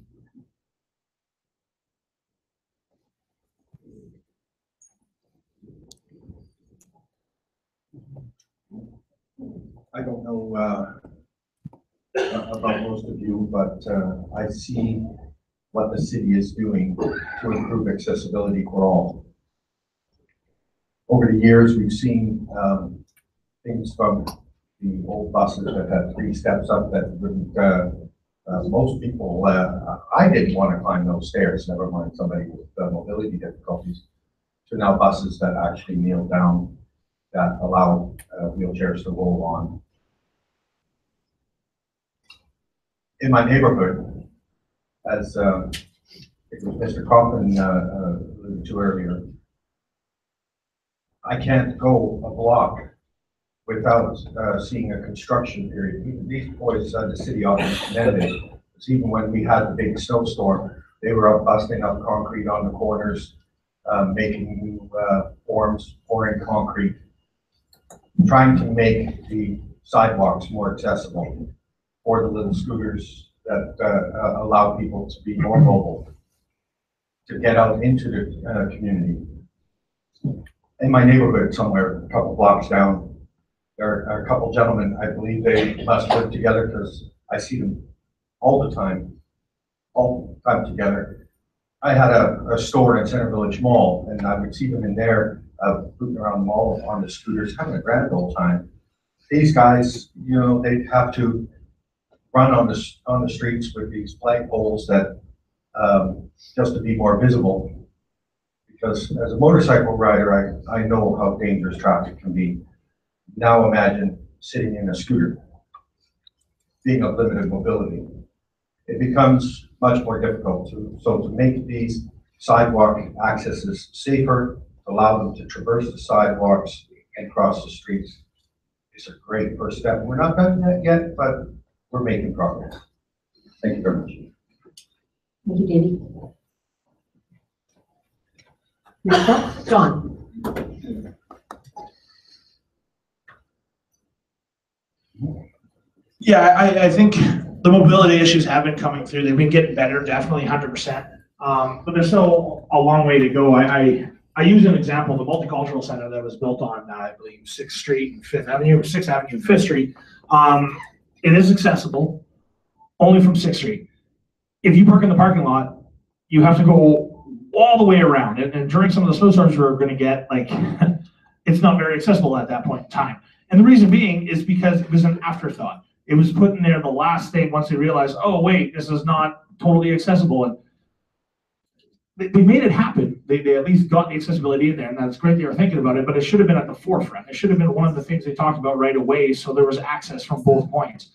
[SPEAKER 8] I don't know about most of you, but I see what the city is doing to improve accessibility for all. Over the years, we've seen things from the old buses that had 3 steps up that wouldn't, most people, I didn't want to climb those stairs, never mind somebody with mobility difficulties, to now buses that actually kneel down, that allow wheelchairs to roll on. In my neighborhood, as it was Mr. Coffin alluded to earlier, I can't go a block without seeing a construction period. These boys, the city office commended it. Even when we had the big snowstorm, they were up busting up concrete on the corners, making new forms, pouring concrete, trying to make the sidewalks more accessible for the little scooters that allow people to be more mobile, to get out into the community. In my neighborhood somewhere, a couple blocks down, there are a couple gentlemen, I believe they must live together because I see them all the time together. I had a store in Center Village Mall, and I would see them in there moving around the mall on the scooters, having a grand old time. These guys, you know, they'd have to run on the streets with these flag poles that just to be more visible. Because as a motorcycle rider, I know how dangerous traffic can be. Now imagine sitting in a scooter, being of limited mobility. It becomes much more difficult to make these sidewalk accesses safer, allow them to traverse the sidewalks and cross the streets. It's a great first step. We're not done that yet, but we're making progress. Thank you very much.
[SPEAKER 10] Thank you, Danny. Next up, John.
[SPEAKER 1] Yeah, I think the mobility issues have been coming through. They've been getting better, definitely 100%. But there's still a long way to go. I use an example, the multicultural center that was built on, I believe, 6th Street and 5th Avenue, or 6th Avenue and 5th Street. It is accessible only from 6th Street. If you park in the parking lot, you have to go all the way around. And during some of the snowstorms we're going to get, like, it's not very accessible at that point in time. And the reason being is because it was an afterthought. It was put in there the last thing once they realized, oh, wait, this is not totally accessible. And they made it happen. They at least got the accessibility in there, and that's great they were thinking about it, but it should have been at the forefront. It should have been one of the things they talked about right away, so there was access from both points.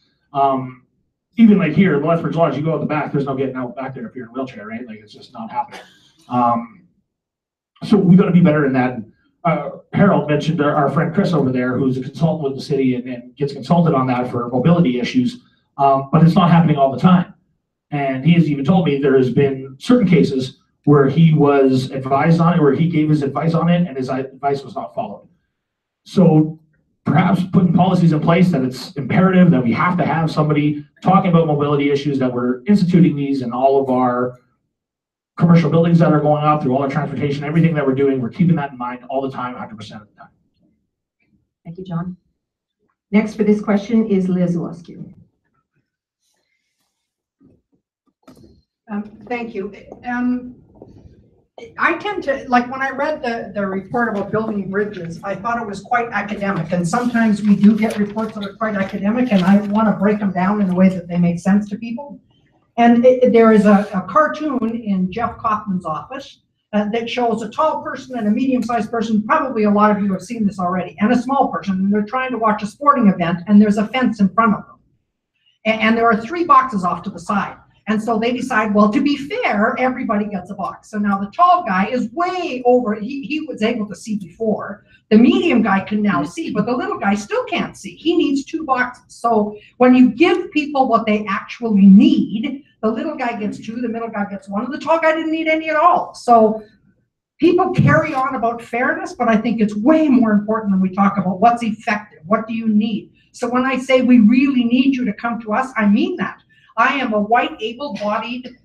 [SPEAKER 1] Even like here, the Lethbridge Lodge, you go out the back, there's no getting out back there if you're in a wheelchair, right? Like, it's just not happening. So we got to be better in that. Harold mentioned our friend Chris over there, who's a consultant with the city and gets consulted on that for mobility issues, but it's not happening all the time. And he has even told me there has been certain cases where he was advised on it, where he gave his advice on it, and his advice was not followed. So perhaps putting policies in place that it's imperative that we have to have somebody talking about mobility issues, that we're instituting these in all of our commercial buildings that are going up, through all our transportation, everything that we're doing, we're keeping that in mind all the time, 100% of the time.
[SPEAKER 10] Thank you, John. Next for this question is Liz Luskin.
[SPEAKER 12] Thank you. I tend to, like, when I read the report about building bridges, I thought it was quite academic, and sometimes we do get reports that are quite academic, and I want to break them down in a way that they make sense to people. And there is a cartoon in Jeff Kaufman's office that shows a tall person and a medium-sized person. Probably a lot of you have seen this already, and a small person, and they're trying to watch a sporting event, and there's a fence in front of them. And there are 3 boxes off to the side. And so they decide, well, to be fair, everybody gets a box. So now the tall guy is way over, he was able to see before. The medium guy can now see, but the little guy still can't see. He needs 2 boxes. So when you give people what they actually need, the little guy gets 2, the middle guy gets 1, and the tall guy didn't need any at all. So people carry on about fairness, but I think it's way more important when we talk about what's effective, what do you need? So when I say we really need you to come to us, I mean that. I am a white, able-bodied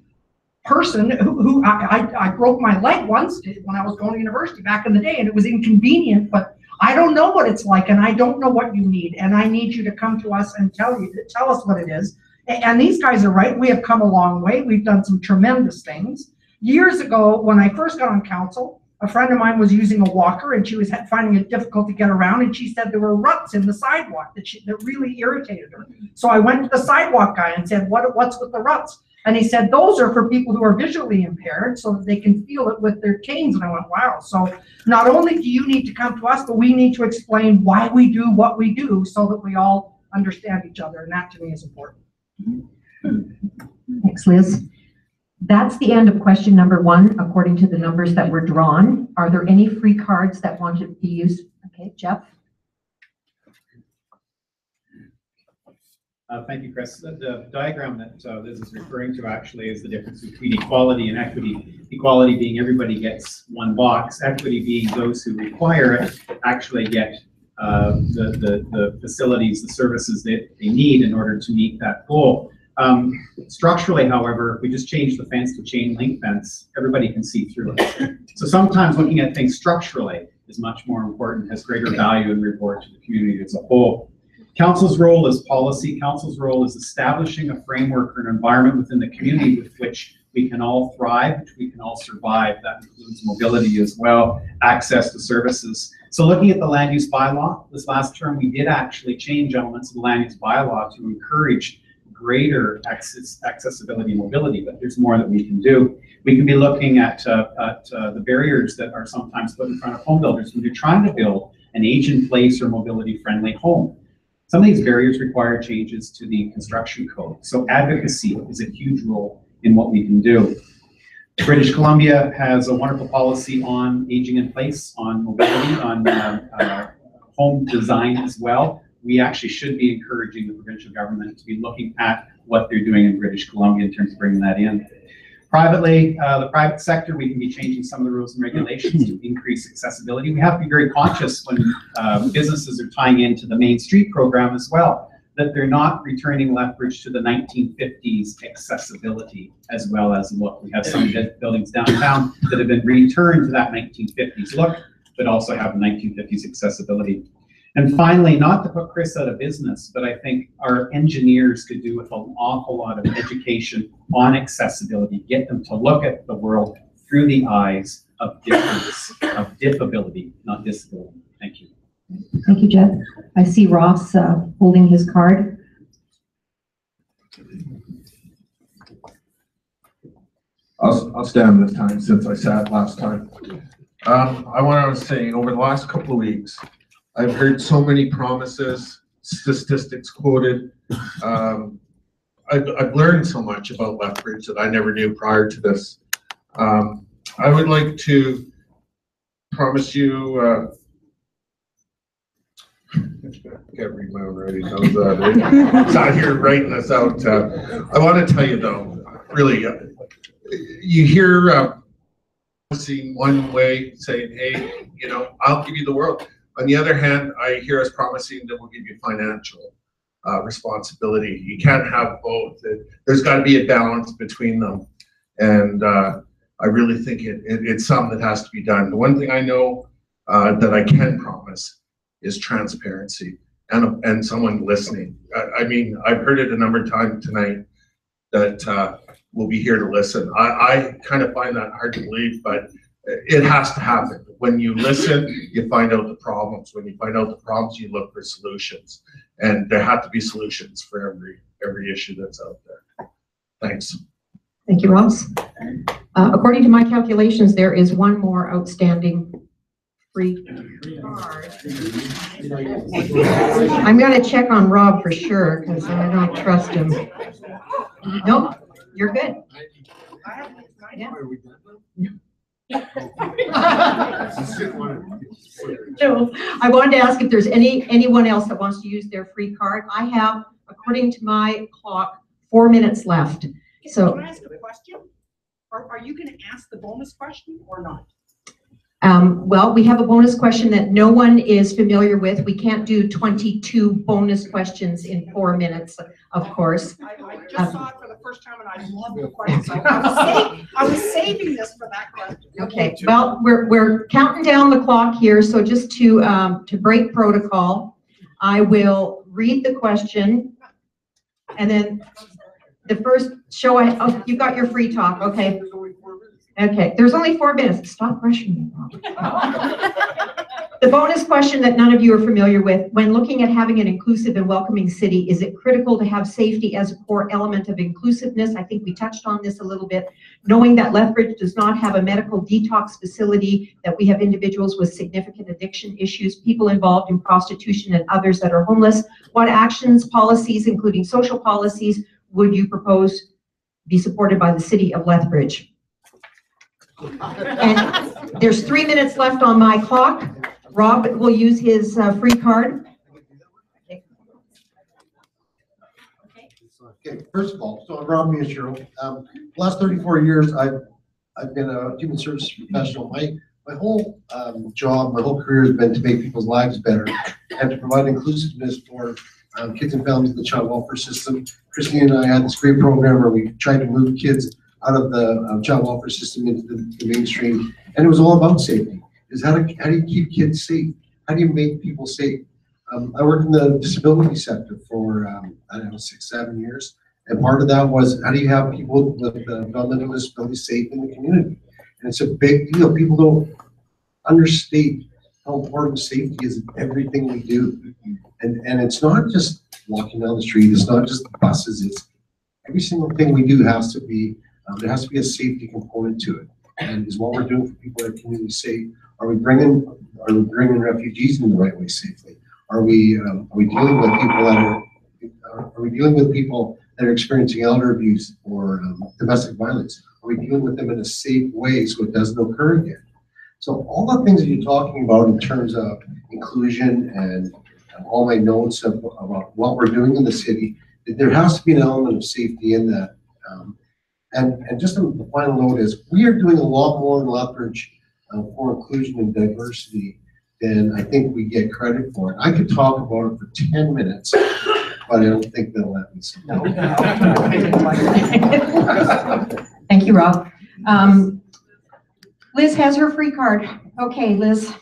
[SPEAKER 12] person who I broke my leg once when I was going to university back in the day, and it was inconvenient, but I don't know what it's like, and I don't know what you need, and I need you to come to us and tell us what it is. And these guys are right. We have come a long way. We've done some tremendous things. Years ago, when I first got on council, a friend of mine was using a walker and she was finding it difficult to get around, and she said there were ruts in the sidewalk that really irritated her. So I went to the sidewalk guy and said, what's with the ruts? And he said, those are for people who are visually impaired so that they can feel it with their canes. And I went, wow. So not only do you need to come to us, but we need to explain why we do what we do so that we all understand each other. And that to me is important.
[SPEAKER 10] Thanks, Liz. That's the end of question number 1, according to the numbers that were drawn. Are there any free cards that want to be used? Okay, Jeff?
[SPEAKER 18] Thank you, Chris. The diagram that Liz is referring to actually is the difference between equality and equity. Equality being everybody gets one box, equity being those who require it actually get the facilities, the services that they need in order to meet that goal. Structurally, however, if we just change the fence to chain link fence, everybody can see through it. So sometimes looking at things structurally is much more important, has greater value and reward to the community as a whole. Council's role is policy. Council's role is establishing a framework or an environment within the community with which we can all thrive, which we can all survive. That includes mobility as well, access to services. So looking at the land use bylaw, this last term, we did actually change elements of the land use bylaw to encourage greater accessibility and mobility, but there's more that we can do. We can be looking at the barriers that are sometimes put in front of home builders when they're trying to build an age-in-place or mobility-friendly home. Some of these barriers require changes to the construction code. So advocacy is a huge role in what we can do. British Columbia has a wonderful policy on aging in place, on mobility, on home design as well. We actually should be encouraging the provincial government to be looking at what they're doing in British Columbia in terms of bringing that in. Privately, the private sector, we can be changing some of the rules and regulations to increase accessibility. We have to be very conscious when businesses are tying into the Main Street program as well, that they're not returning Lethbridge to the 1950s accessibility as well as look. We have some buildings downtown that have been returned to that 1950s look, but also have the 1950s accessibility. And finally, not to put Chris out of business, but I think our engineers could do with an awful lot of education on accessibility, get them to look at the world through the eyes of difference, of diffability, not disability. Thank you.
[SPEAKER 10] Thank you, Jeff. I see Ross holding his card.
[SPEAKER 11] I'll stand this time since I sat last time. I was saying over the last couple of weeks, I've heard so many promises, statistics quoted. I've learned so much about Lethbridge that I never knew prior to this. I would like to promise you, I can't read my own writing, knows that, eh? It's out here writing this out. I want to tell you though, really, you hear promising one way, saying, hey, you know, I'll give you the world. On the other hand, I hear us promising that we'll give you financial responsibility. You can't have both. There's got to be a balance between them. And I really think it's something that has to be done. The one thing I know that I can promise is transparency and someone listening. I mean, I've heard it a number of times tonight that we'll be here to listen. I kind of find that hard to believe, but it has to happen. When you listen, you find out the problems. When you find out the problems, you look for solutions. And there have to be solutions for every issue that's out there. Thanks.
[SPEAKER 10] Thank you, Ross. According to my calculations, there is one more outstanding free card. I'm going to check on Rob for sure because I don't trust him. Nope, you're good. Yeah. So I wanted to ask if there's anyone else that wants to use their free card. I have, according to my clock, 4 minutes left. So
[SPEAKER 12] can I ask a question? Are you going to ask the bonus question or not?
[SPEAKER 10] Well, we have a bonus question that no one is familiar with. We can't do 22 bonus questions in 4 minutes, of course.
[SPEAKER 12] I just saw it for the first time and I love the question. So I was saving this for that question.
[SPEAKER 10] Okay, well, we're counting down the clock here. So just to break protocol, I will read the question and then the first show, oh, you got your free talk. Okay.
[SPEAKER 2] Okay, there's only 4 minutes. Stop rushing me, Rob. The bonus question that none of you are familiar with, when looking at having an inclusive and welcoming city, is it critical to have safety as a core element of inclusiveness? I think we touched on this a little bit. Knowing that Lethbridge does not have a medical detox facility, that we have individuals with significant addiction issues, people involved in prostitution and others that are homeless, what actions, policies, including social policies, would you propose be supported by the city of Lethbridge? And there's 3 minutes left on my clock. Rob will use his free card.
[SPEAKER 13] Okay, first of all, so I'm Rob Mishiro. Last 34 years, I've been a human services professional. My whole job, my whole career has been to make people's lives better and to provide inclusiveness for kids and families in the child welfare system. Christine and I had this great program where we tried to move kids out of the child welfare system into the mainstream, and it was all about safety. Is how do you keep kids safe? How do you make people safe? I worked in the disability sector for I don't know 6-7 years, and part of that was how do you have people with developmental disabilities safe in the community? And it's a big deal. People don't understate how important safety is in everything we do, and it's not just walking down the street. It's not just buses. It's every single thing we do has to be. There has to be a safety component to it, and is what we're doing for people in our community safe. Are we bringing refugees in the right way safely? Are we dealing with people that are experiencing elder abuse or domestic violence? Are we dealing with them in a safe way so it doesn't occur again? So all the things that you're talking about in terms of inclusion and all my notes about what we're doing in the city, there has to be an element of safety in that. And just the final note is we are doing a lot more in Lethbridge for inclusion and diversity than I think we get credit for it. I could talk about it for 10 minutes, but I don't think they'll let me.
[SPEAKER 2] Thank you, Rob. Liz has her free card. Okay, Liz.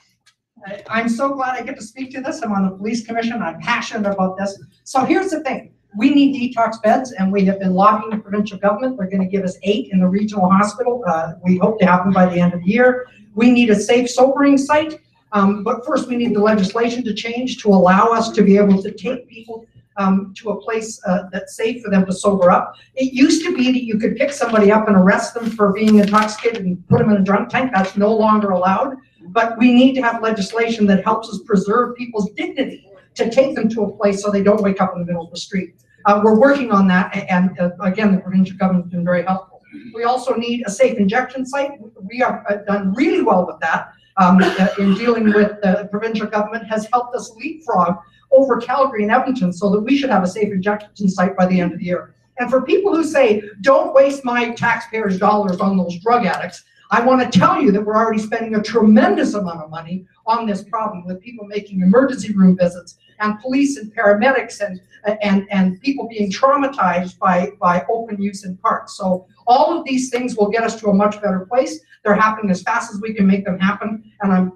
[SPEAKER 12] I'm so glad I get to speak to this. I'm on the police commission. I'm passionate about this. So here's the thing. We need detox beds, and we have been lobbying the provincial government. They're going to give us 8 in the regional hospital. We hope to have them by the end of the year. We need a safe sobering site. But first, we need the legislation to change to allow us to be able to take people to a place that's safe for them to sober up. It used to be that you could pick somebody up and arrest them for being intoxicated and put them in a drunk tank. That's no longer allowed. But we need to have legislation that helps us preserve people's dignity to take them to a place so they don't wake up in the middle of the street. We're working on that, and again, the provincial government has been very helpful. We also need a safe injection site. We have done really well with that in dealing with the provincial government, has helped us leapfrog over Calgary and Edmonton so that we should have a safe injection site by the end of the year. And for people who say, don't waste my taxpayers' dollars on those drug addicts, I want to tell you that we're already spending a tremendous amount of money on this problem with people making emergency room visits and police and paramedics and people being traumatized by open use in parks. So all of these things will get us to a much better place. They're happening as fast as we can make them happen. And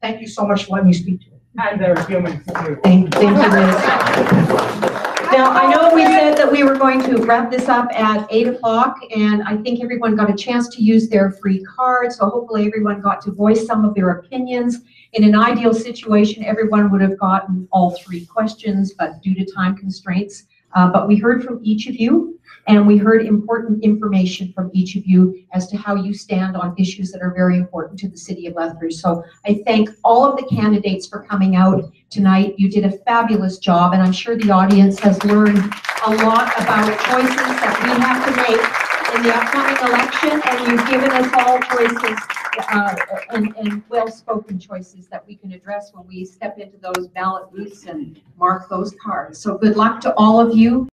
[SPEAKER 12] thank you so much for letting me speak to you.
[SPEAKER 1] And they're humans too.
[SPEAKER 2] Thank you, Liz. Now, I know we said that we were going to wrap this up at 8 o'clock, and I think everyone got a chance to use their free card, so hopefully everyone got to voice some of their opinions. In an ideal situation, everyone would have gotten all 3 questions, but due to time constraints. But we heard from each of you, and we heard important information from each of you as to how you stand on issues that are very important to the city of Lethbridge. So I thank all of the candidates for coming out tonight. You did a fabulous job, and I'm sure the audience has learned a lot about choices that we have to make in the upcoming election, and you've given us all choices and well-spoken choices that we can address when we step into those ballot booths and mark those cards. So good luck to all of you.